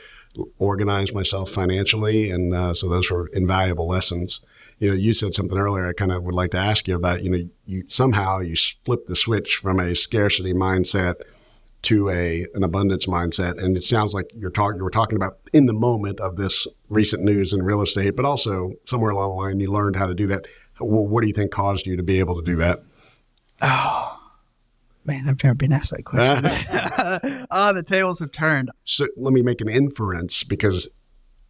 organize myself financially. And so those were invaluable lessons. You said something earlier I kind of would like to ask you about, you flip the switch from a scarcity mindset to an abundance mindset. And it sounds like you were talking about in the moment of this recent news in real estate, but also somewhere along the line, you learned how to do that. What do you think caused you to be able to do that? Oh, man, I've never been asked that question. The tables have turned. So let me make an inference because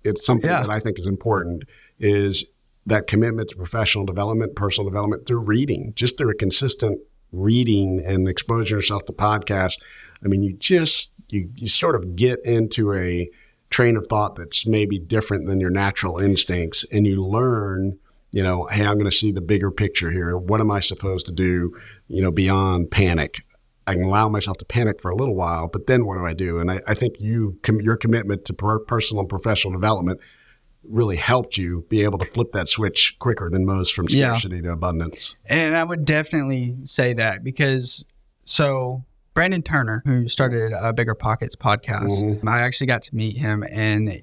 it's something that I think is important is that commitment to professional development, personal development through reading, just through a consistent reading and exposing yourself to podcasts. I mean, you sort of get into a train of thought that's maybe different than your natural instincts, and you learn, hey, I'm going to see the bigger picture here. What am I supposed to do, beyond panic? I can allow myself to panic for a little while, but then what do I do? And I think your commitment to personal and professional development really helped you be able to flip that switch quicker than most from scarcity to abundance. And I would definitely say that because Brandon Turner, who started Bigger Pockets podcast, I actually got to meet him. And,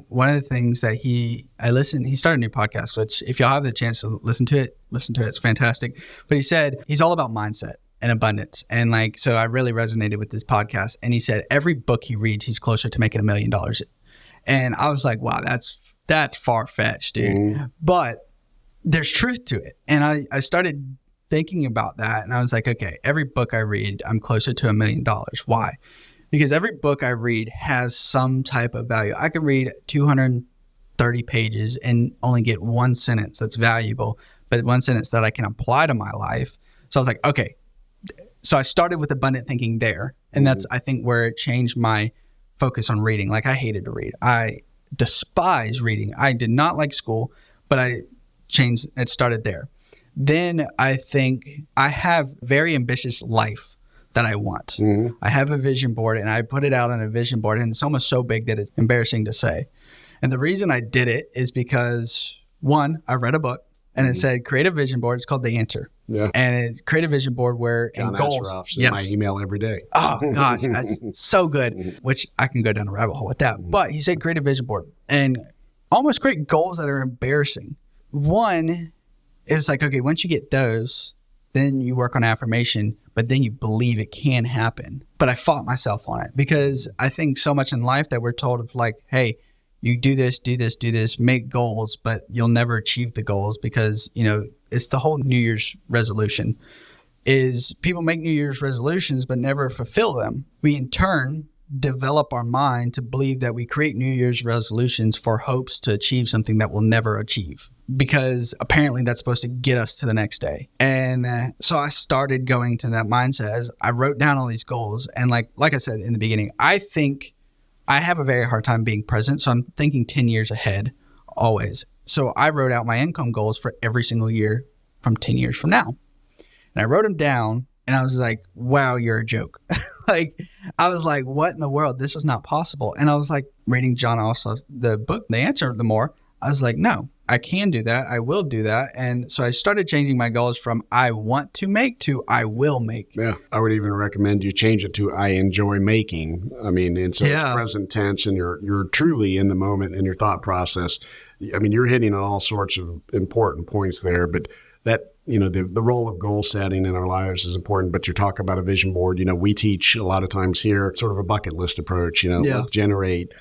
one of the things that he started a new podcast, which if y'all have the chance to listen to it. It's fantastic. But he said he's all about mindset and abundance. And so I really resonated with this podcast. And he said every book he reads, he's closer to making $1 million. And I was like, wow, that's far-fetched, dude. But there's truth to it. And I started thinking about that, and I was like, okay, every book I read, I'm closer to $1 million. Why? Because every book I read has some type of value. I could read 230 pages and only get one sentence that's valuable, but one sentence that I can apply to my life. So I was like, okay. So I started with abundant thinking there, and that's, I think, where it changed my focus on reading. I hated to read. I despise reading. I did not like school, but it started there. Then I think I have very ambitious life that I want. I have a vision board, and I put it out on a vision board, and it's almost so big that it's embarrassing to say. And the reason I did it is because, one, I read a book, and it said create a vision board. It's called The Answer. Yeah. And it create a vision board where John goals. Yes. My email every day. Oh gosh, that's so good. Which I can go down a rabbit hole with that. But he said create a vision board and almost create goals that are embarrassing. One, it was like, okay, once you get those, then you work on affirmation, but then you believe it can happen. But I fought myself on it because I think so much in life that we're told of hey, you do this, make goals, but you'll never achieve the goals because, it's the whole New Year's resolution is people make New Year's resolutions, but never fulfill them. We in turn develop our mind to believe that we create New Year's resolutions for hopes to achieve something that we'll never achieve because apparently that's supposed to get us to the next day. And so I started going to that mindset as I wrote down all these goals. And like I said in the beginning, I think I have a very hard time being present. So I'm thinking 10 years ahead always. So I wrote out my income goals for every single year from 10 years from now. And I wrote them down and I was like, wow, you're a joke. I was like, what in the world? This is not possible. And I was like reading John also the book, The Answer, the more. I was like, no, I can do that. I will do that. And so I started changing my goals from I want to make to I will make. Yeah. I would even recommend you change it to I enjoy making. I mean, and so it's present tense and you're truly in the moment in your thought process. I mean, you're hitting on all sorts of important points there, but that, the role of goal setting in our lives is important, but you talk about a vision board. We teach a lot of times here sort of a bucket list approach, generate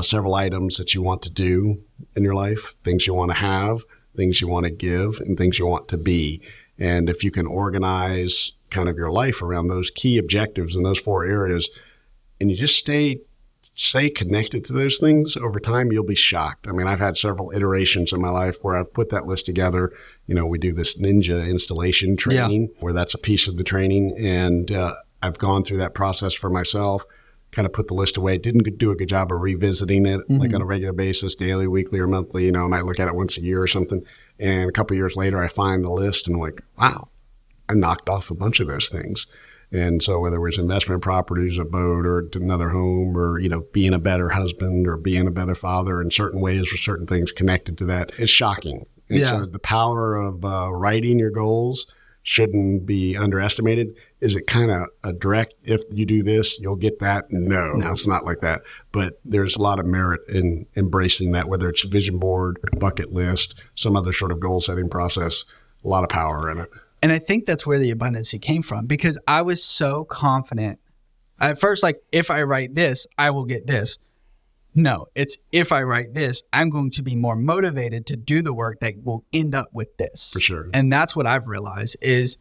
several items that you want to do in your life, things you want to have, things you want to give, and things you want to be. And if you can organize kind of your life around those key objectives in those 4 areas, and you just stay connected to those things over time, you'll be shocked. I mean, I've had several iterations in my life where I've put that list together. We do this ninja installation training where that's a piece of the training. And I've gone through that process for myself, kind of put the list away. Didn't do a good job of revisiting it like on a regular basis, daily, weekly, or monthly. I might look at it once a year or something. And a couple of years later, I find the list and I'm like, wow, I knocked off a bunch of those things. And so whether it was investment properties, a boat, or another home, or, being a better husband or being a better father in certain ways or certain things connected to that, it's shocking. And so the power of writing your goals shouldn't be underestimated. Is it kind of a direct, if you do this, you'll get that? No, it's not like that. But there's a lot of merit in embracing that, whether it's a vision board, bucket list, some other sort of goal setting process, a lot of power in it. And I think that's where the abundancy came from because I was so confident. At first, if I write this, I will get this. No, it's if I write this, I'm going to be more motivated to do the work that will end up with this. For sure. And that's what I've realized is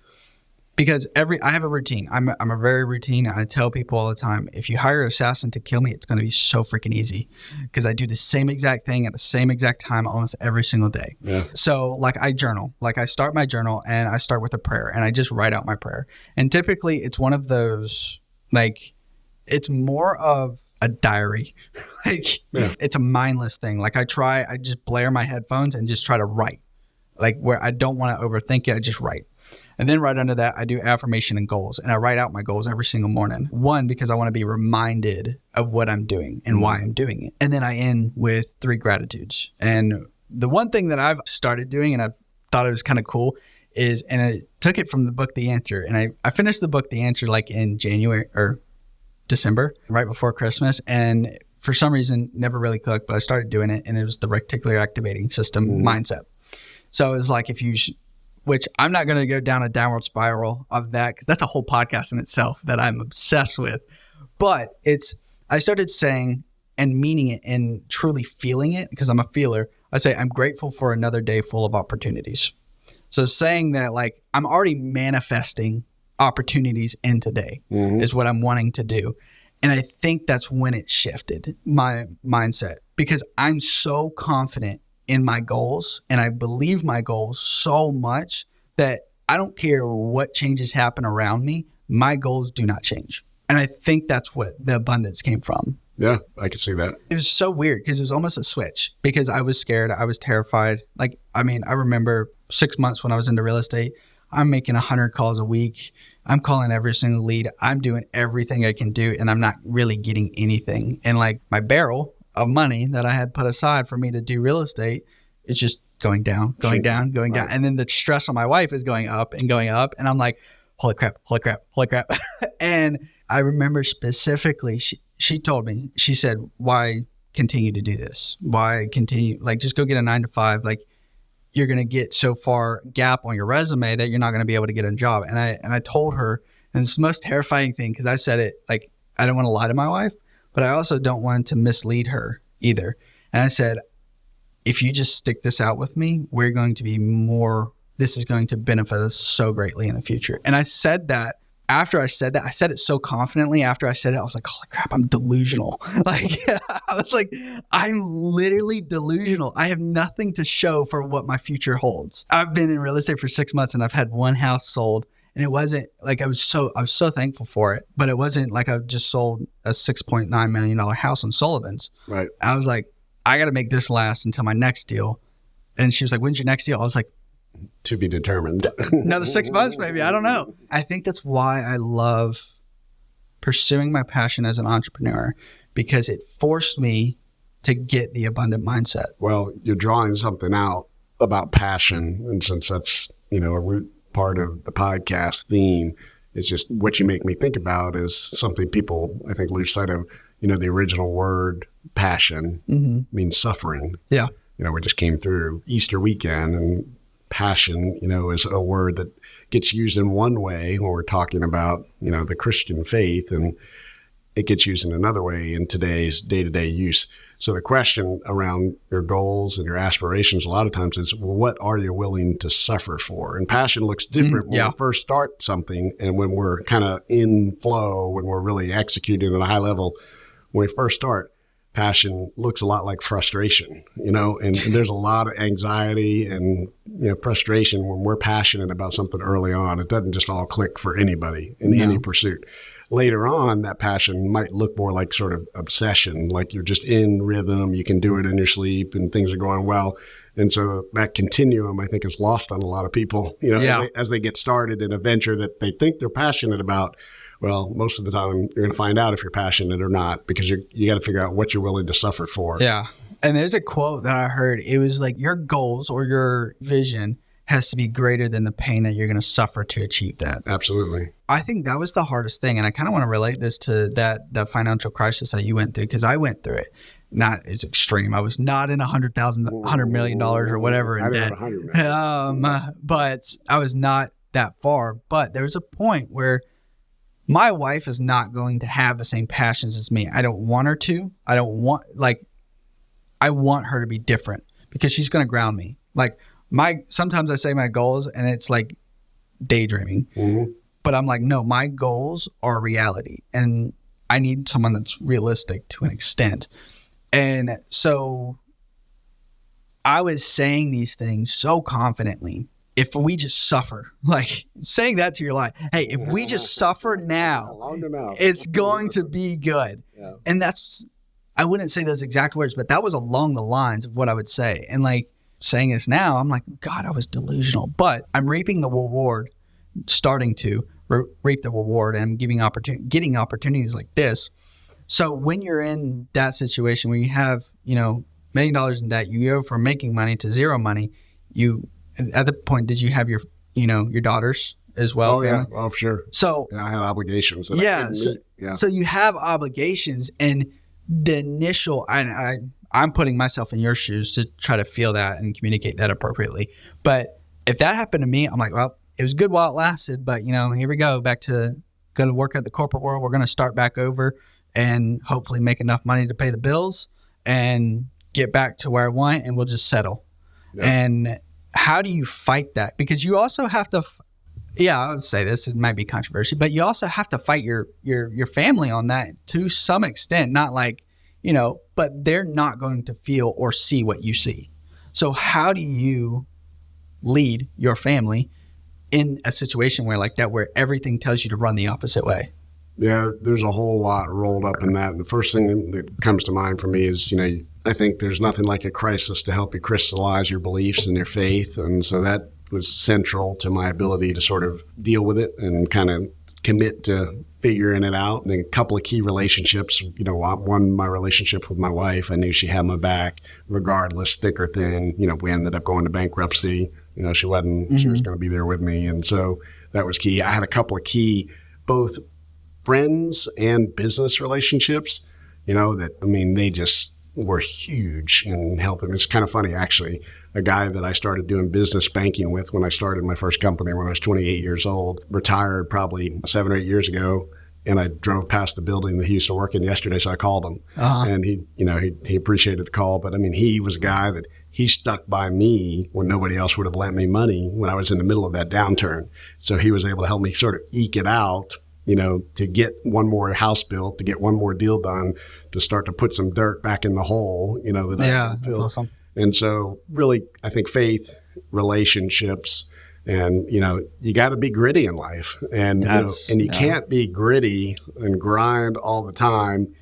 Because I have a routine. I'm a very routine. I tell people all the time, if you hire an assassin to kill me, it's going to be so freaking easy because I do the same exact thing at the same exact time almost every single day. Yeah. So like I journal, like I start my journal and I start with a prayer and I just write out my prayer. And typically it's one of those, like, it's more of a diary. It's a mindless thing. Like I just blare my headphones and just try to write, like where I don't want to overthink it. I just write. And then right under that, I do affirmation and goals. And I write out my goals every single morning. One, because I want to be reminded of what I'm doing and why I'm doing it. And then I end with 3 gratitudes. And the one thing that I've started doing, and I thought it was kind of cool, is, and I took it from the book, The Answer. And I finished the book, The Answer, like in January or December, right before Christmas. And for some reason, never really clicked, but I started doing it. And it was the reticular activating system mindset. So it was like which I'm not going to go down a downward spiral of that because that's a whole podcast in itself that I'm obsessed with. But I started saying and meaning it and truly feeling it because I'm a feeler. I say, I'm grateful for another day full of opportunities. So saying that, like, I'm already manifesting opportunities in today is what I'm wanting to do. And I think that's when it shifted my mindset because I'm so confident in my goals and I believe my goals so much that I don't care what changes happen around me. My goals do not change. And I think that's what the abundance came from. Yeah, I can see that. It was so weird because it was almost a switch because I was scared. I was terrified. Like, I mean, I remember 6 months when I was into real estate, I'm making 100 calls a week. I'm calling every single lead. I'm doing everything I can do and I'm not really getting anything. And like my barrel of money that I had put aside for me to do real estate, it's just going down. And then the stress on my wife is going up. And I'm like, holy crap. And I remember specifically, she told me, she said, why continue to do this? Why continue? Like, just go get a 9-to-5. Like, you're going to get so far gap on your resume that you're not going to be able to get a job. And I told her, and it's the most terrifying thing because I said it, like, I don't want to lie to my wife, but I also don't want to mislead her either. And I said, if you just stick this out with me, we're going to be this is going to benefit us so greatly in the future. And I said that after I said that, I said it so confidently. After I said it, I was like, holy crap, I'm delusional. Like, I was like, I'm literally delusional. I have nothing to show for what my future holds. I've been in real estate for 6 months and I've had one house sold. And it wasn't like I was so thankful for it, but it wasn't like I just sold a $6.9 million house on Sullivan's. Right. I was like, I got to make this last until my next deal. And she was like, when's your next deal? I was like, to be determined. Another 6 months, maybe. I don't know. I think that's why I love pursuing my passion as an entrepreneur because it forced me to get the abundant mindset. Well, you're drawing something out about passion. And since that's, a root part of the podcast theme, it's just what you make me think about is something people, I think, lose sight of. The original word passion means suffering. Yeah. We just came through Easter weekend and passion, is a word that gets used in one way when we're talking about, the Christian faith, and it gets used in another way in today's day-to-day use. So the question around your goals and your aspirations a lot of times is, well, what are you willing to suffer for? And passion looks different when we first start something and when we're kind of in flow, when we're really executing at a high level. When we first start, passion looks a lot like frustration, and there's a lot of anxiety and frustration when we're passionate about something early on. It doesn't just all click for anybody in any pursuit. Later on, that passion might look more like sort of obsession, like you're just in rhythm, you can do it in your sleep and things are going well. And so that continuum, I think, is lost on a lot of people, as they get started in a venture that they think they're passionate about. Well, most of the time, you're going to find out if you're passionate or not because you got to figure out what you're willing to suffer for. Yeah. And there's a quote that I heard. It was like, your goals or your vision has to be greater than the pain that you're going to suffer to achieve that. Absolutely. I think that was the hardest thing. And I kind of want to relate this to that financial crisis that you went through because I went through it. Not as extreme. I was not in $100 million or whatever in debt. But I was not that far. But there was a point where my wife is not going to have the same passions as me. I don't want her to. I want her to be different because she's going to ground me. Like sometimes I say my goals and it's like daydreaming. But I'm like, no, my goals are reality. And I need someone that's realistic to an extent. And so I was saying these things so confidently. If we just suffer, like saying that to your life, hey, if we just suffer now, it's going to be good. Yeah. And that's, I wouldn't say those exact words, but that was along the lines of what I would say. And like saying this now, I'm like, God, I was delusional, but I'm reaping the reward, starting to reap the reward, and I'm getting opportunities like this. So when you're in that situation where you have, $1 million in debt, you go from making money to zero money, at the point, did you have your daughters as well? Oh, family? Yeah. Oh, sure. So I had obligations. So you have obligations, and the initial, I'm putting myself in your shoes to try to feel that and communicate that appropriately. But if that happened to me, I'm like, well, it was good while it lasted, but here we go, back to go to work at the corporate world. We're going to start back over and hopefully make enough money to pay the bills and get back to where I want, and we'll just settle. Yep. And how do you fight that? Because you also have to, I would say this, it might be controversial, but you also have to fight your family on that to some extent. Not like, but they're not going to feel or see what you see. So how do you lead your family in a situation where like that, where everything tells you to run the opposite way? Yeah, there's a whole lot rolled up in that. And the first thing that comes to mind for me is, I think there's nothing like a crisis to help you crystallize your beliefs and your faith. And so that was central to my ability to sort of deal with it and kind of commit to figuring it out. And a couple of key relationships, one, my relationship with my wife, I knew she had my back regardless, thick or thin. We ended up going to bankruptcy. She wasn't, she was going to be there with me. And so that was key. I had a couple of key, both friends and business relationships, they just were huge in helping. It's kind of funny, actually. A guy that I started doing business banking with when I started my first company when I was 28 years old, retired probably 7 or 8 years ago. And I drove past the building that he used to work in yesterday. So I called him and he appreciated the call. But he was a guy that he stuck by me when nobody else would have lent me money when I was in the middle of that downturn. So he was able to help me sort of eke it out, to get one more house built, to get one more deal done, to start to put some dirt back in the hole, that's awesome. And so really, I think faith, relationships, and, you got to be gritty in life. And, you can't be gritty and grind all the time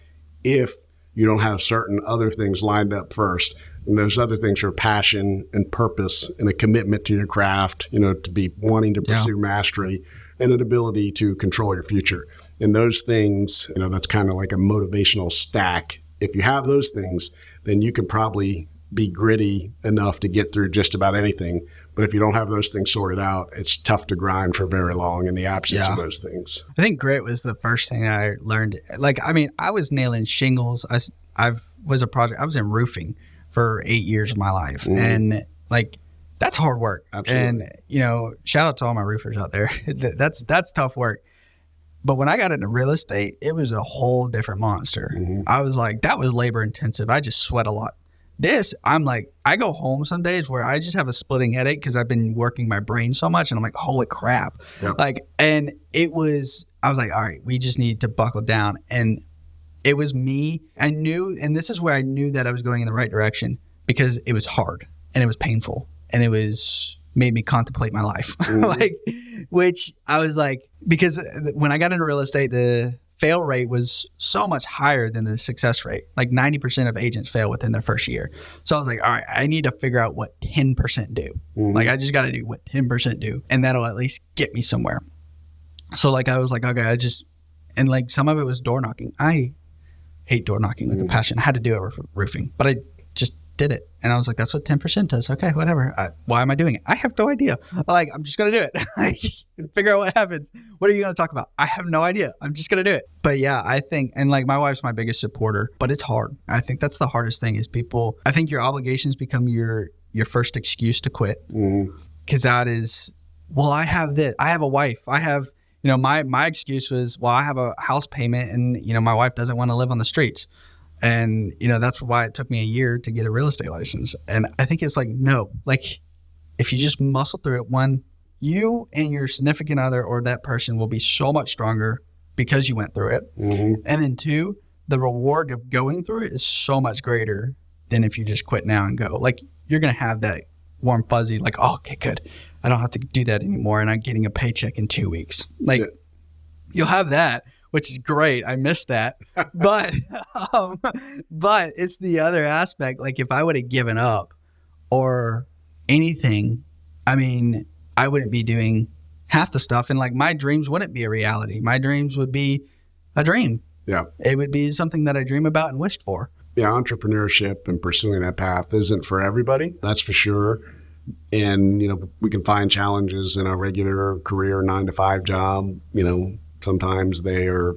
if you don't have certain other things lined up first. And those other things are passion and purpose and a commitment to your craft, to be wanting to pursue mastery and an ability to control your future. And those things, that's kind of like a motivational stack. If you have those things, then you can probably be gritty enough to get through just about anything. But if you don't have those things sorted out, it's tough to grind for very long in the absence of those things. I think grit was the first thing I learned. I was nailing shingles. I was in roofing for 8 years of my life. And that's hard work. Absolutely. And, shout out to all my roofers out there. That's tough work. But when I got into real estate, it was a whole different monster. I was like, that was labor intensive. I just sweat a lot. This, I'm like, I go home some days where I just have a splitting headache because I've been working my brain so much. And I'm like, holy crap. Yep. And I was like, all right, we just need to buckle down. And it was me. I knew, and this is where I knew that I was going in the right direction, because it was hard and it was painful and it made me contemplate my life. Which I was like, because when I got into real estate, the fail rate was so much higher than the success rate. 90% of agents fail within their first year. So I was like, all right, I need to figure out what 10% do. I just got to do what 10% do, and that'll at least get me somewhere. So I was like, okay, and some of it was door knocking. I hate door knocking with a passion. I had to do it with roofing, but I just did it. And I was like, that's what 10% does. Okay, whatever. Why am I doing it? I have no idea. I'm just going to do it. Figure out what happens. What are you going to talk about? I have no idea. I'm just going to do it. But yeah, I think, and my wife's my biggest supporter, but it's hard. I think that's the hardest thing is I think your obligations become your first excuse to quit. Because that is, well, I have this. I have a wife. I have, my excuse was, well, I have a house payment and, my wife doesn't want to live on the streets. And, that's why it took me a year to get a real estate license. And I think it's no, if you just muscle through it, you and your significant other or that person will be so much stronger because you went through it. And then 2, the reward of going through it is so much greater than if you just quit now and go. Like, you're going to have that warm fuzzy, like, oh, okay, good. I don't have to do that anymore. And I'm getting a paycheck in 2 weeks. Like, you'll have that, which is great. I missed that. But it's the other aspect. Like, if I would have given up or anything, I mean, I wouldn't be doing half the stuff. And like, my dreams wouldn't be a reality. My dreams would be a dream. Yeah. It would be something that I dream about and wished for. Yeah, entrepreneurship and pursuing that path isn't for everybody, that's for sure. And, we can find challenges in a regular career 9-to-5 job. Sometimes they are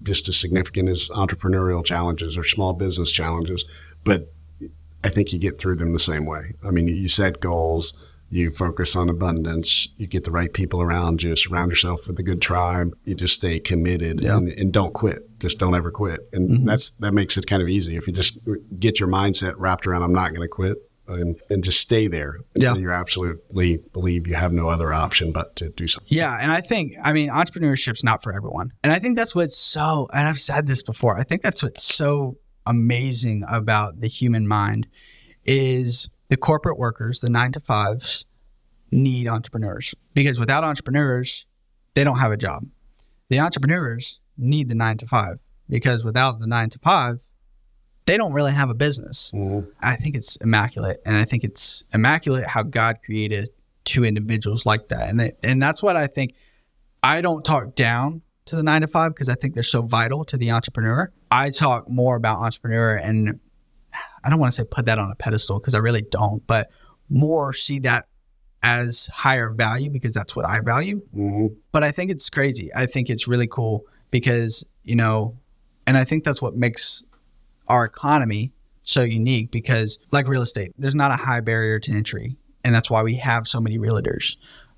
just as significant as entrepreneurial challenges or small business challenges. But I think you get through them the same way. I mean, you set goals, you focus on abundance, you get the right people around you, surround yourself with a good tribe, you just stay committed and don't quit. Just don't ever quit. And that makes it kind of easy. If you just get your mindset wrapped around, I'm not going to quit, and just stay there until you absolutely believe you have no other option but to do something. Yeah. And entrepreneurship's not for everyone. And I think that's and I've said this before, I think that's what's so amazing about the human mind is the corporate workers, the 9-to-5s, need entrepreneurs, because without entrepreneurs, they don't have a job. The entrepreneurs need the 9-to-5, because without the 9-to-5, they don't really have a business. I think it's immaculate. And I think it's immaculate how God created 2 individuals like that. And that's what I think. I don't talk down to the 9-to-5 because I think they're so vital to the entrepreneur. I talk more about entrepreneur, and I don't want to say put that on a pedestal because I really don't, but more see that as higher value because that's what I value. But I think it's crazy. I think it's really cool because, and I think that's what makes our economy so unique, because like real estate, there's not a high barrier to entry. And that's why we have so many realtors.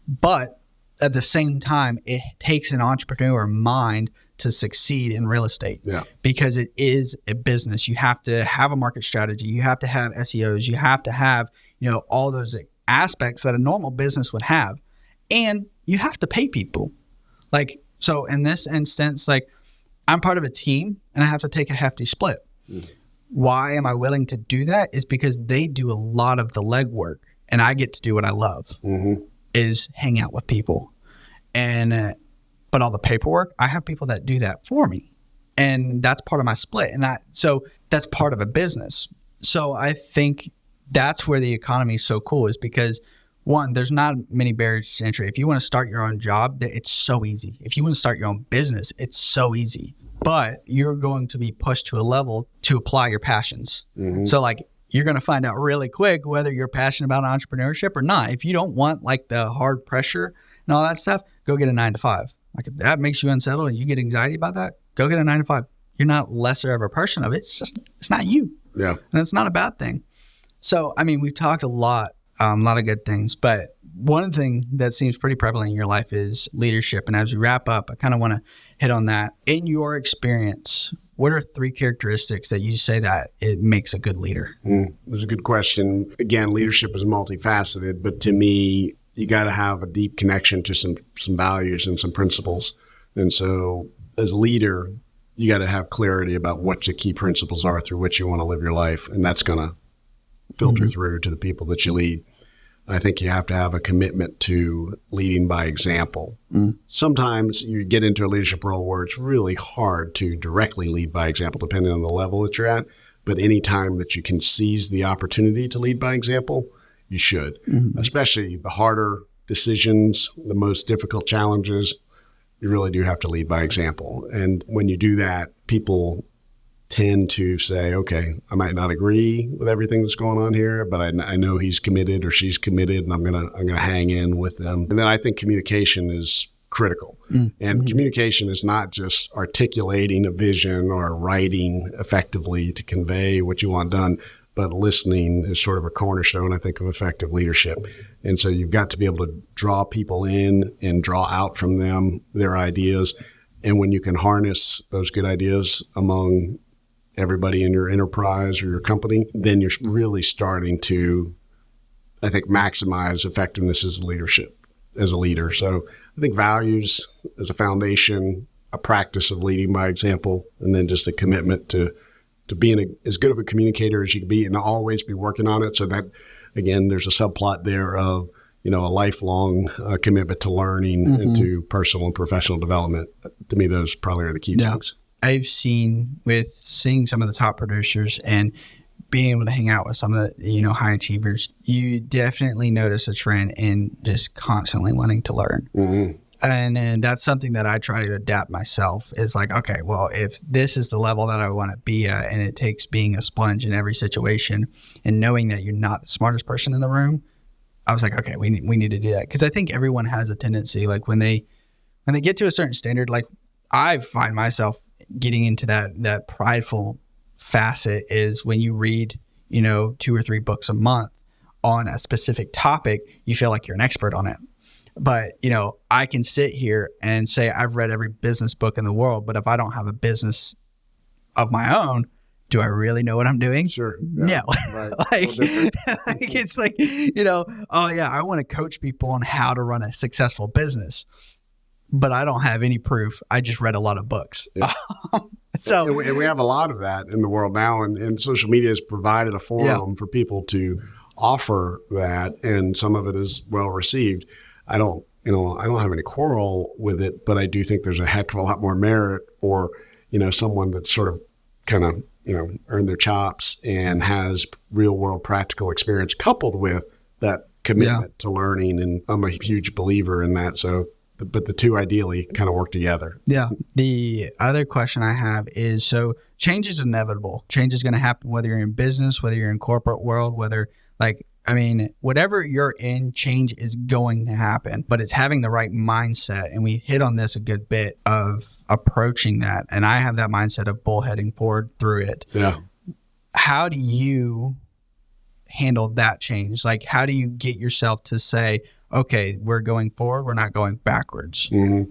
But at the same time, it takes an entrepreneur mind to succeed in real estate because it is a business. You have to have a market strategy. You have to have SEOs. You have to have, all those aspects that a normal business would have. And you have to pay people. Like, so in this instance, like, I'm part of a team and I have to take a hefty split. Why am I willing to do that? Is because they do a lot of the legwork and I get to do what I love, is hang out with people. And, but all the paperwork, I have people that do that for me. And that's part of my split. And so that's part of a business. So I think that's where the economy is so cool, is because, one, there's not many barriers to entry. If you want to start your own job, it's so easy. If you want to start your own business, it's so easy. But you're going to be pushed to a level to apply your passions. So like, you're going to find out really quick whether you're passionate about entrepreneurship or not. If you don't want like the hard pressure and all that stuff, go get a 9-to-5. Like, if that makes you unsettled and you get anxiety about that, go get a 9-to-5. You're not lesser of a person of it. It's not you. Yeah. And it's not a bad thing. So, we've talked a lot of good things, but one thing that seems pretty prevalent in your life is leadership. And as we wrap up, I kind of want to hit on that. In your experience, what are 3 characteristics that you say that it makes a good leader? That's a good question. Again, leadership is multifaceted, but to me, you got to have a deep connection to some values and some principles. And so as a leader, you got to have clarity about what the key principles are through which you want to live your life. And that's going to filter through to the people that you lead. I think you have to have a commitment to leading by example. Sometimes you get into a leadership role where it's really hard to directly lead by example, depending on the level that you're at. But any time that you can seize the opportunity to lead by example, you should. Especially the harder decisions, the most difficult challenges, you really do have to lead by example. And when you do that, people tend to say, okay, I might not agree with everything that's going on here, but I know he's committed or she's committed, and I'm gonna hang in with them. And then I think communication is critical. And communication is not just articulating a vision or writing effectively to convey what you want done, but listening is sort of a cornerstone, I think, of effective leadership. And so you've got to be able to draw people in and draw out from them their ideas. And when you can harness those good ideas among everybody in your enterprise or your company, then you're really starting to, I think, maximize effectiveness as leadership. as a leader. So I think values as a foundation, a practice of leading by example, and then just a commitment to being as good of a communicator as you can be and always be working on it. So that, again, there's a subplot there of, a lifelong commitment to learning and to personal and professional development. To me, those probably are the key things. I've seen with seeing some of the top producers and being able to hang out with some of the, high achievers, you definitely notice a trend in just constantly wanting to learn. Mm-hmm. And that's something that I try to adapt myself is like, okay, well, if this is the level that I want to be at and it takes being a sponge in every situation and knowing that you're not the smartest person in the room, I was like, okay, we need to do that. Because I think everyone has a tendency, like when they get to a certain standard, like I find myself getting into that prideful facet is when you read, 2 or 3 books a month on a specific topic, you feel like you're an expert on it. But, I can sit here and say I've read every business book in the world, but if I don't have a business of my own, do I really know what I'm doing? Sure. Yeah. No. Right. It's like, oh yeah, I want to coach people on how to run a successful business, but I don't have any proof. I just read a lot of books. Yeah. And we have a lot of that in the world now, and social media has provided a forum for people to offer that, and some of it is well received. I don't have any quarrel with it, but I do think there's a heck of a lot more merit for, someone that's sort of kind of, earned their chops and has real world practical experience coupled with that commitment to learning. And I'm a huge believer in that. So, but the two ideally kind of work together. Yeah. The other question I have is, so change is inevitable. Change is going to happen whether you're in business, whether you're in corporate world, whatever you're in, change is going to happen, but it's having the right mindset. And we hit on this a good bit of approaching that. And I have that mindset of bullheading forward through it. Yeah. How do you handle that change? Like, how do you get yourself to say, okay, we're going forward, we're not going backwards? Mm-hmm.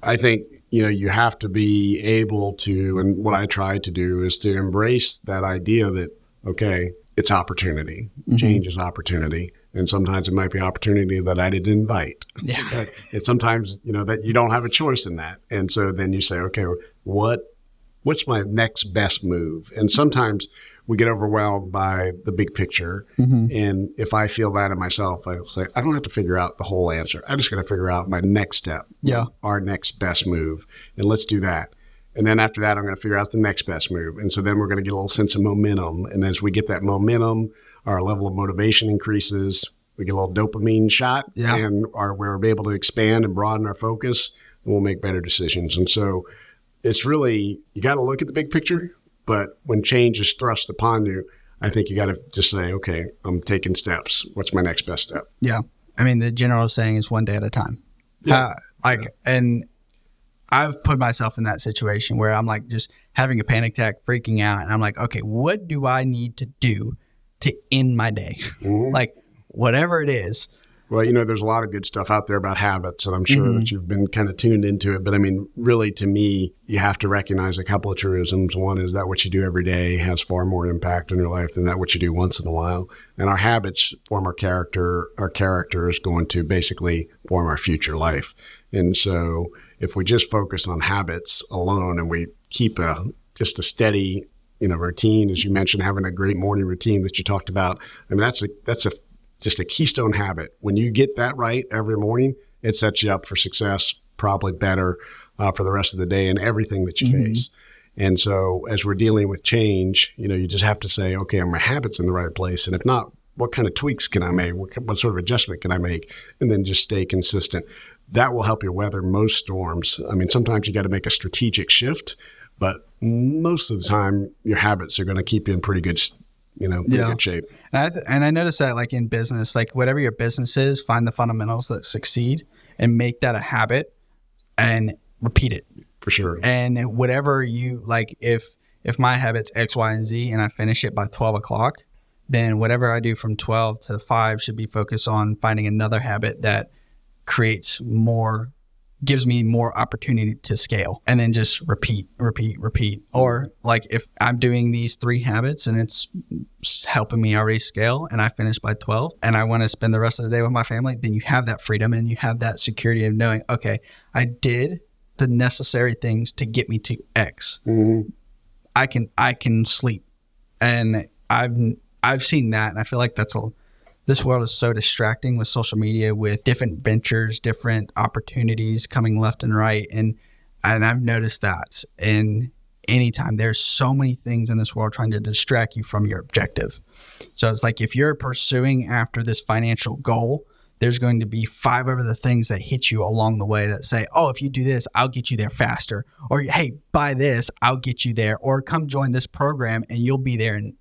I think, you have to be able to, and what I try to do is to embrace that idea that, okay, it's opportunity. Mm-hmm. Change is opportunity. And sometimes it might be opportunity that I didn't invite. Yeah. But it's sometimes, that you don't have a choice in that. And so then you say, okay, what's my next best move? And sometimes we get overwhelmed by the big picture. Mm-hmm. And if I feel that in myself, I'll say, I don't have to figure out the whole answer. I just got to figure out my next step. Yeah. Our next best move. And let's do that. And then after that, I'm going to figure out the next best move. And so then we're going to get a little sense of momentum. And as we get that momentum, our level of motivation increases. We get a little dopamine shot, and we're able to expand and broaden our focus, and we'll make better decisions. And so it's really, you got to look at the big picture, but when change is thrust upon you, I think you got to just say, okay, I'm taking steps. What's my next best step? Yeah. I mean, the general saying is one day at a time. Yeah. And I've put myself in that situation where I'm like just having a panic attack, freaking out. And I'm like, okay, what do I need to do to end my day? Mm-hmm. Like whatever it is. Well, there's a lot of good stuff out there about habits, and I'm sure that you've been kind of tuned into it. But I mean, really, to me, you have to recognize a couple of truisms. One is that what you do every day has far more impact on your life than that what you do once in a while. And our habits form our character. Our character is going to basically form our future life. And so if we just focus on habits alone and we keep just a steady, routine, as you mentioned, having a great morning routine that you talked about, I mean, that's just a keystone habit. When you get that right every morning, it sets you up for success, probably better for the rest of the day and everything that you face. And so as we're dealing with change, you just have to say, okay, are my habits in the right place? And if not, what kind of tweaks can I make? What sort of adjustment can I make? And then just stay consistent. That will help you weather most storms. I mean, sometimes you got to make a strategic shift, but most of the time your habits are going to keep you in pretty good good shape. And I noticed that like in business, like whatever your business is, find the fundamentals that succeed and make that a habit and repeat it. For sure. And whatever you like, if my habit's X, Y, and Z and I finish it by 12 o'clock, then whatever I do from 12 to 5 should be focused on finding another habit that creates more gives me more opportunity to scale, and then just repeat. Or like if I'm doing these 3 habits and it's helping me already scale and I finish by 12 and I want to spend the rest of the day with my family, then you have that freedom and you have that security of knowing, okay, I did the necessary things to get me to X. Mm-hmm. I can sleep. And I've seen that, and I feel like this world is so distracting with social media, with different ventures, different opportunities coming left and right. And I've noticed that. And anytime there's so many things in this world trying to distract you from your objective. So it's like if you're pursuing after this financial goal, there's going to be 5 other things that hit you along the way that say, oh, if you do this, I'll get you there faster. Or, hey, buy this, I'll get you there. Or come join this program and you'll be there in,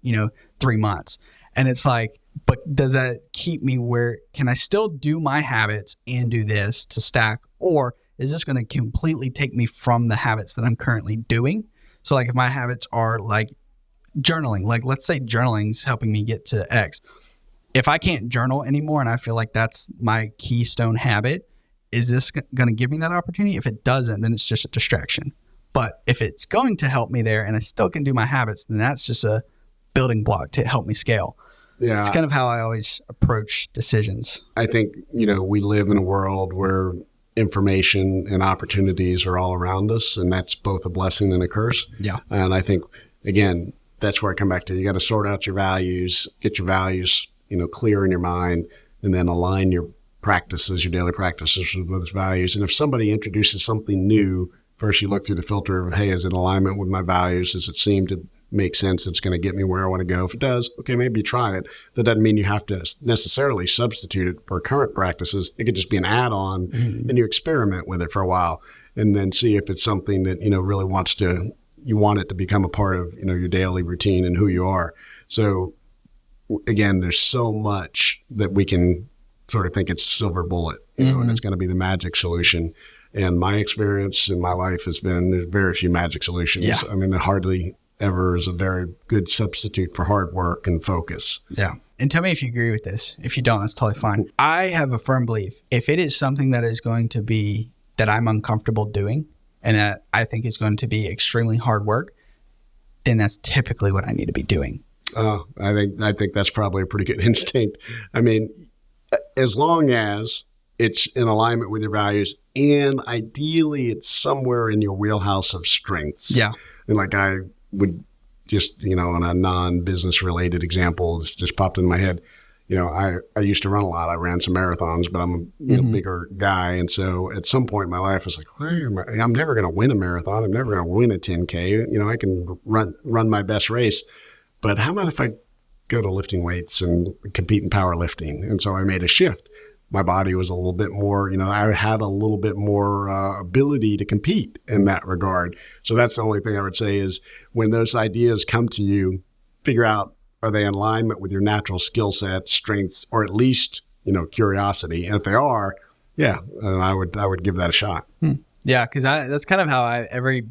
3 months. And it's like, but does that keep me where can I still do my habits and do this to stack? Or is this going to completely take me from the habits that I'm currently doing? So like if my habits are like journaling, like let's say journaling's helping me get to X. If I can't journal anymore and I feel like that's my keystone habit, is this going to give me that opportunity? If it doesn't, then it's just a distraction. But if it's going to help me there and I still can do my habits, then that's just a building block to help me scale. Yeah. It's kind of how I always approach decisions. I think, we live in a world where information and opportunities are all around us, and that's both a blessing and a curse. Yeah. And I think, again, that's where I come back to. You got to sort out your values, get your values clear in your mind, and then align your practices, your daily practices with those values. And if somebody introduces something new, first you look through the filter of, hey, is it in alignment with my values? Does it seem to make sense? It's going to get me where I want to go. If it does, okay, maybe try it. That doesn't mean you have to necessarily substitute it for current practices. It could just be an add-on, and you experiment with it for a while and then see if it's something that, really you want it to become a part of, your daily routine and who you are. So again, there's so much that we can sort of think it's a silver bullet, and it's going to be the magic solution. And my experience in my life has been there's very few magic solutions. Yeah. I mean, hardly ever is a very good substitute for hard work and focus. Yeah. And tell me if you agree with this. If you don't, that's totally fine. I have a firm belief. If it is something that is going to be that I'm uncomfortable doing and that I think is going to be extremely hard work, then that's typically what I need to be doing. I think that's probably a pretty good instinct. I mean, as long as it's in alignment with your values and ideally it's somewhere in your wheelhouse of strengths. Yeah. And like I would just, on a non-business related example, just popped in my head. I used to run a lot. I ran some marathons, but I'm a bigger guy. And so at some point in my life, I was like, I'm never going to win a marathon. I'm never going to win a 10K. I can run my best race. But how about if I go to lifting weights and compete in powerlifting? And so I made a shift. My body was a little bit more, I had a little bit more ability to compete in that regard. So that's the only thing I would say is when those ideas come to you, figure out, are they in alignment with your natural skill set, strengths, or at least, curiosity? And if they are, yeah, I would give that a shot. Yeah, because that's kind of how every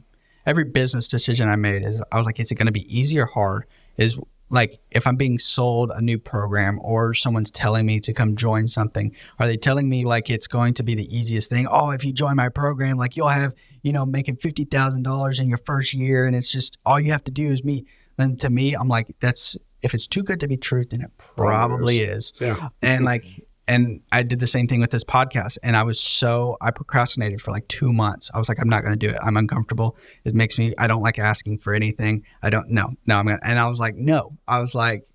business decision I made is I was like, is it going to be easy or hard? Is like if I'm being sold a new program or someone's telling me to come join something, are they telling me like it's going to be the easiest thing? Oh, if you join my program, like you'll have, making $50,000 in your first year and it's just all you have to do is meet. Then to me, I'm like, if it's too good to be true, then it probably is. Yeah. And I did the same thing with this podcast. And I procrastinated for like 2 months. I was like, I'm not going to do it. I'm uncomfortable. It makes me, I don't like asking for anything. I'm going to, and I was like, no. I was like,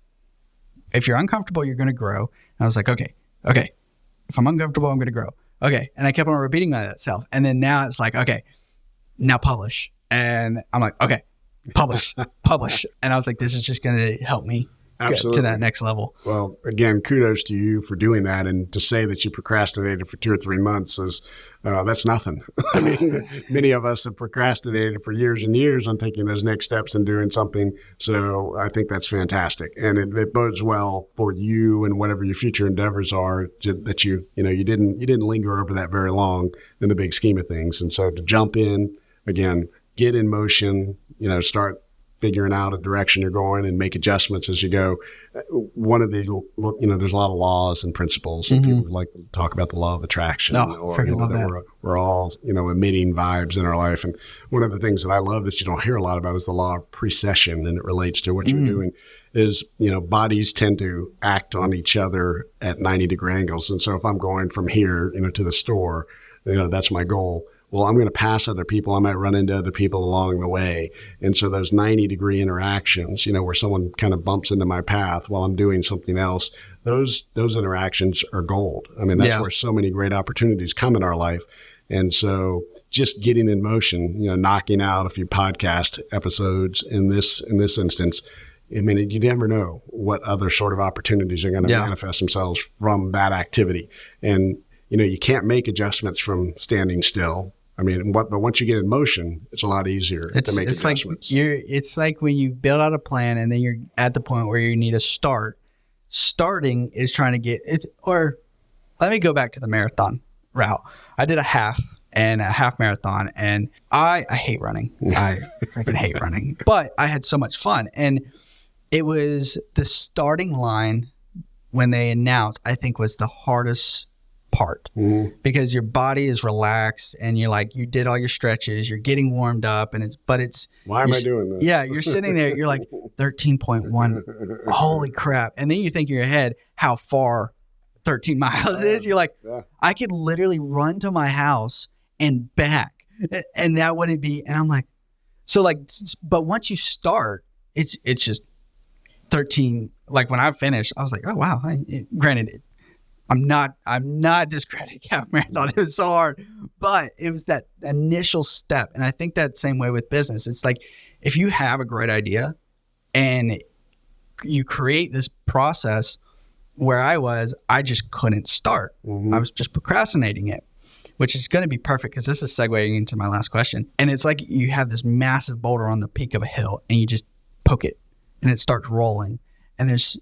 if you're uncomfortable, you're going to grow. And I was like, okay. If I'm uncomfortable, I'm going to grow. Okay. And I kept on repeating myself. And then now it's like, okay, now publish. And I'm like, okay, publish. And I was like, this is just going to help me get to that next level. Well, again, kudos to you for doing that. And to say that you procrastinated for 2 or 3 months is, that's nothing. I mean, many of us have procrastinated for years and years on taking those next steps and doing something. So I think that's fantastic. And it bodes well for you and whatever your future endeavors are that you didn't linger over that very long in the big scheme of things. And so to jump in, again, get in motion, start figuring out a direction you're going and make adjustments as you go. One of the, there's a lot of laws and principles, and people like to talk about the law of attraction, that we're all, emitting vibes in our life. And one of the things that I love that you don't hear a lot about is the law of precession, and it relates to what you're doing. Is, bodies tend to act on each other at 90-degree angles. And so if I'm going from here, to the store, that's my goal. Well, I'm going to pass other people. I might run into other people along the way. And so those 90-degree interactions, where someone kind of bumps into my path while I'm doing something else, those interactions are gold. I mean, that's where so many great opportunities come in our life. And so just getting in motion, knocking out a few podcast episodes in this instance, I mean, you never know what other sort of opportunities are going to manifest themselves from that activity. And, you can't make adjustments from standing still. I mean, but once you get in motion, it's a lot easier to make adjustments. It's like when you build out a plan and then you're at the point where you need to start. Starting is trying to get it. Or let me go back to the marathon route. I did a half marathon, and I hate running. I freaking hate running. But I had so much fun. And it was the starting line when they announced, I think, was the hardest part because your body is relaxed and you're like, you did all your stretches, you're getting warmed up, and why am I doing this? Yeah, you're sitting there, you're like 13.1, holy crap. And then you think in your head how far 13 miles is. You're like, I could literally run to my house and back, and that wouldn't be, and I'm like, but once you start, it's just 13. Like when I finished, I was like, oh wow. Granted, I'm not discrediting half marathon. It was so hard, but it was that initial step. And I think that same way with business. It's like, if you have a great idea and you create this process, where I just couldn't start. I was just procrastinating it, which is going to be perfect because this is segueing into my last question. And it's like you have this massive boulder on the peak of a hill and you just poke it and it starts rolling. And there's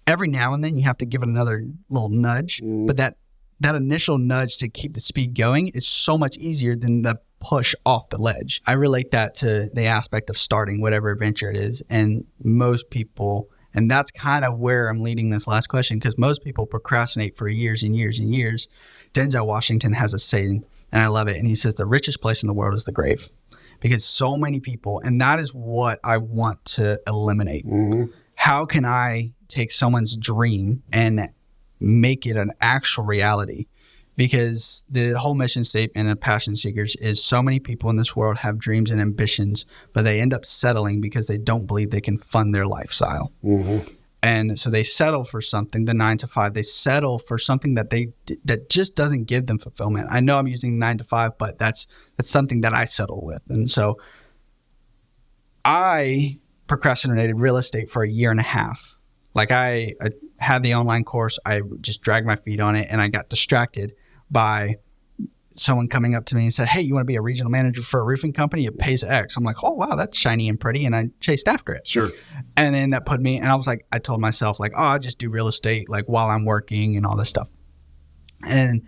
every now and then you have to give it another little nudge, but that initial nudge to keep the speed going is so much easier than the push off the ledge. I relate that to the aspect of starting whatever adventure it is. And most people, and that's kind of where I'm leading this last question, because most people procrastinate for years and years and years. Denzel Washington has a saying, and I love it. And he says, the richest place in the world is the grave, because so many people, and that is what I want to eliminate. How can I take someone's dream and make it an actual reality? Because the whole mission statement of Passion Seekers is so many people in this world have dreams and ambitions, but they end up settling because they don't believe they can fund their lifestyle. And so they settle for something, the 9-to-5. They settle for something that just doesn't give them fulfillment. I know I'm using 9-to-5, but that's something that I settle with. And so I procrastinated real estate for a year and a half. Like I had the online course, I just dragged my feet on it, and I got distracted by someone coming up to me and said, hey, you want to be a regional manager for a roofing company? It pays X. I'm like, oh, wow, that's shiny and pretty. And I chased after it. Sure. And then that put me, and I was like, I told myself like, oh, I'll just do real estate like while I'm working and all this stuff. And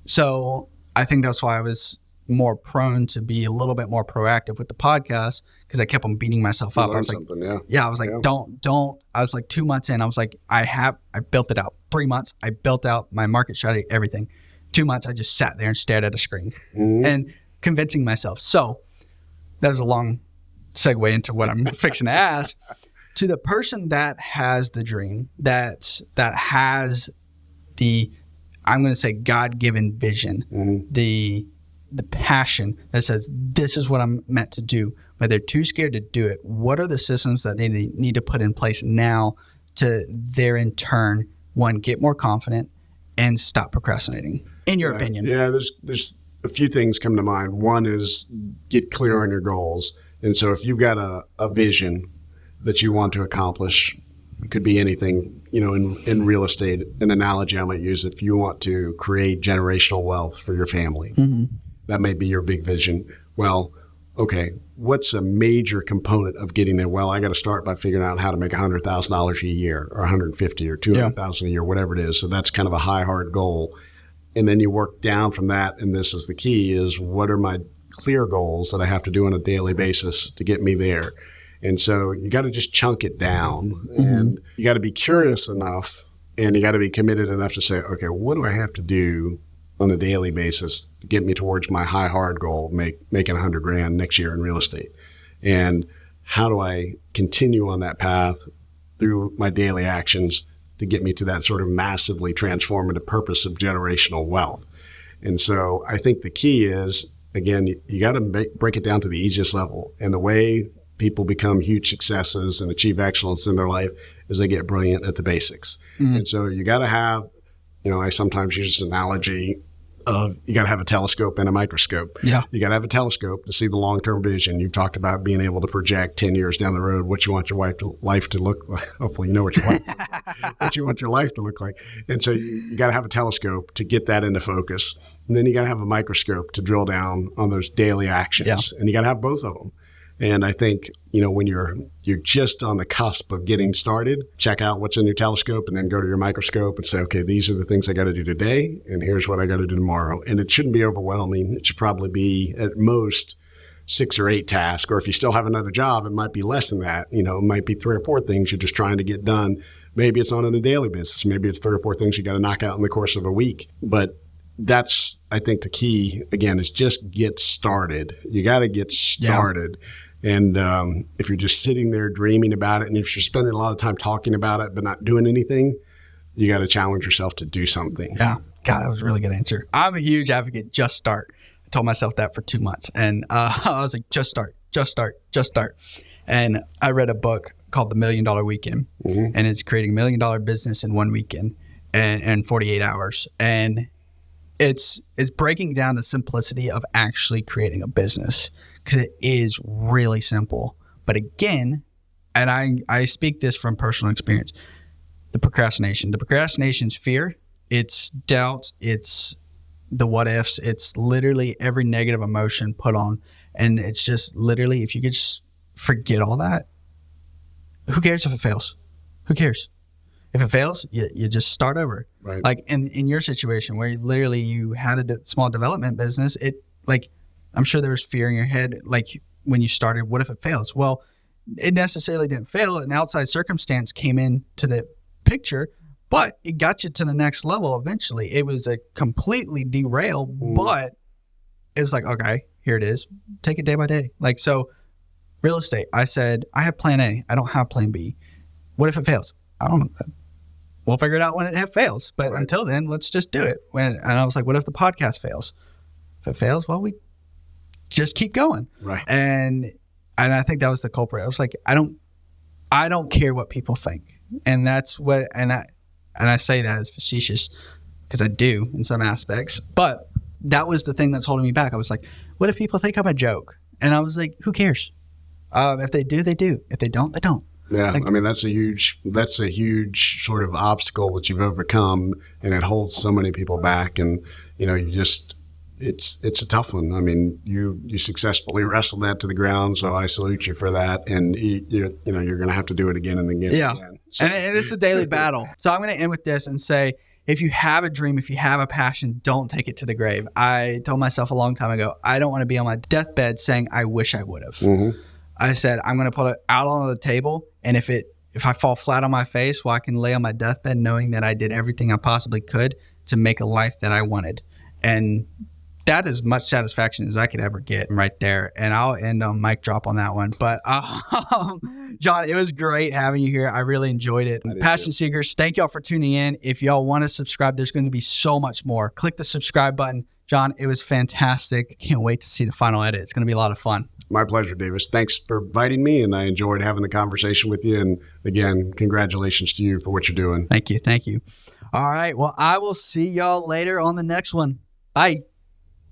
so I think that's why I was more prone to be a little bit more proactive with the podcast, because I kept on beating myself up. I was like, I was like, don't. I was like 2 months in. I was like, I built it out. 3 months, I built out my market strategy, everything. 2 months, I just sat there and stared at a screen and convincing myself. So that was a long segue into what I'm fixing to ask. To the person that has the dream, that has the, I'm going to say, God-given vision, the passion that says, this is what I'm meant to do, but they're too scared to do it. What are the systems that they need to put in place now to there in turn, one, get more confident and stop procrastinating, in your opinion? Yeah, there's a few things come to mind. One is get clear on your goals. And so if you've got a vision that you want to accomplish, it could be anything, in real estate, an analogy I might use, if you want to create generational wealth for your family, that may be your big vision. Well, okay, what's a major component of getting there? Well, I got to start by figuring out how to make $100,000 a year, or $150,000 or $200,000 a year, whatever it is. So that's kind of a high, hard goal. And then you work down from that. And this is the key, is what are my clear goals that I have to do on a daily basis to get me there? And so you got to just chunk it down, and you got to be curious enough, and you got to be committed enough to say, okay, what do I have to do on a daily basis to get me towards my high hard goal of making $100,000 next year in real estate? And how do I continue on that path through my daily actions to get me to that sort of massively transformative purpose of generational wealth? And so I think the key is, again, you got to break it down to the easiest level. And the way people become huge successes and achieve excellence in their life is they get brilliant at the basics. And so you got to have, I sometimes use this analogy of you got to have a telescope and a microscope. Yeah. You got to have a telescope to see the long-term vision. You've talked about being able to project 10 years down the road what you want your life to look like. Hopefully you know what you want, what you want your life to look like. And so you got to have a telescope to get that into focus. And then you got to have a microscope to drill down on those daily actions. Yeah. And you got to have both of them. And I think, when you're just on the cusp of getting started, check out what's in your telescope and then go to your microscope and say, okay, these are the things I got to do today, and here's what I got to do tomorrow. And it shouldn't be overwhelming. It should probably be at most 6 or 8 tasks. Or if you still have another job, it might be less than that. It might be 3 or 4 things you're just trying to get done. Maybe it's on a daily basis. Maybe it's 3 or 4 things you got to knock out in the course of a week. But that's, I think, the key, again, is just get started. You got to get started. Yeah. And if you're just sitting there dreaming about it, and if you're spending a lot of time talking about it but not doing anything, you got to challenge yourself to do something. Yeah. God, that was a really good answer. I'm a huge advocate. Just start. I told myself that for 2 months. And I was like, just start, just start, just start. And I read a book called The $1 Million Weekend. And it's creating $1 million business in 1 weekend and 48 hours. And it's breaking down the simplicity of actually creating a business, because it is really simple. But again, and I speak this from personal experience, the procrastination's fear, it's doubt, it's the what ifs, it's literally every negative emotion put on. And it's just literally, if you could just forget all that, who cares if it fails? Who cares? If it fails, you just start over. Right. Like in your situation where you had a small development business, I'm sure there was fear in your head, like when you started, what if it fails? Well, it necessarily didn't fail. An outside circumstance came into the picture, but it got you to the next level eventually. It was a completely derail, but it was like, okay, here it is. Take it day by day. So real estate, I said, I have plan A. I don't have plan B. What if it fails? I don't know. We'll figure it out when it fails. But until then, let's just do it. And I was like, what if the podcast fails? If it fails, well, we just keep going. Right. And I think that was the culprit. I was like, I don't care what people think. And that's what, and I say that as facetious because I do in some aspects, but that was the thing that's holding me back. I was like, what if people think I'm a joke? And I was like, who cares? If they do, they do. If they don't, they don't. Yeah, that's a huge sort of obstacle that you've overcome, and it holds so many people back. And it's a tough one. I mean, you successfully wrestled that to the ground, so I salute you for that. And you're going to have to do it again and again. Yeah, and again. So, and it's a daily battle. So I'm going to end with this and say, if you have a dream, if you have a passion, don't take it to the grave. I told myself a long time ago, I don't want to be on my deathbed saying, I wish I would have. Mm-hmm. I said, I'm going to put it out on the table. And if I fall flat on my face, well, I can lay on my deathbed knowing that I did everything I possibly could to make a life that I wanted. And that is much satisfaction as I could ever get right there. And I'll end on mic drop on that one. But John, it was great having you here. I really enjoyed it. Passion Seekers, thank y'all for tuning in. If y'all want to subscribe, there's going to be so much more. Click the subscribe button. John, it was fantastic. Can't wait to see the final edit. It's going to be a lot of fun. My pleasure, Davis. Thanks for inviting me, and I enjoyed having the conversation with you. And again, congratulations to you for what you're doing. Thank you. Thank you. All right. Well, I will see y'all later on the next one. Bye.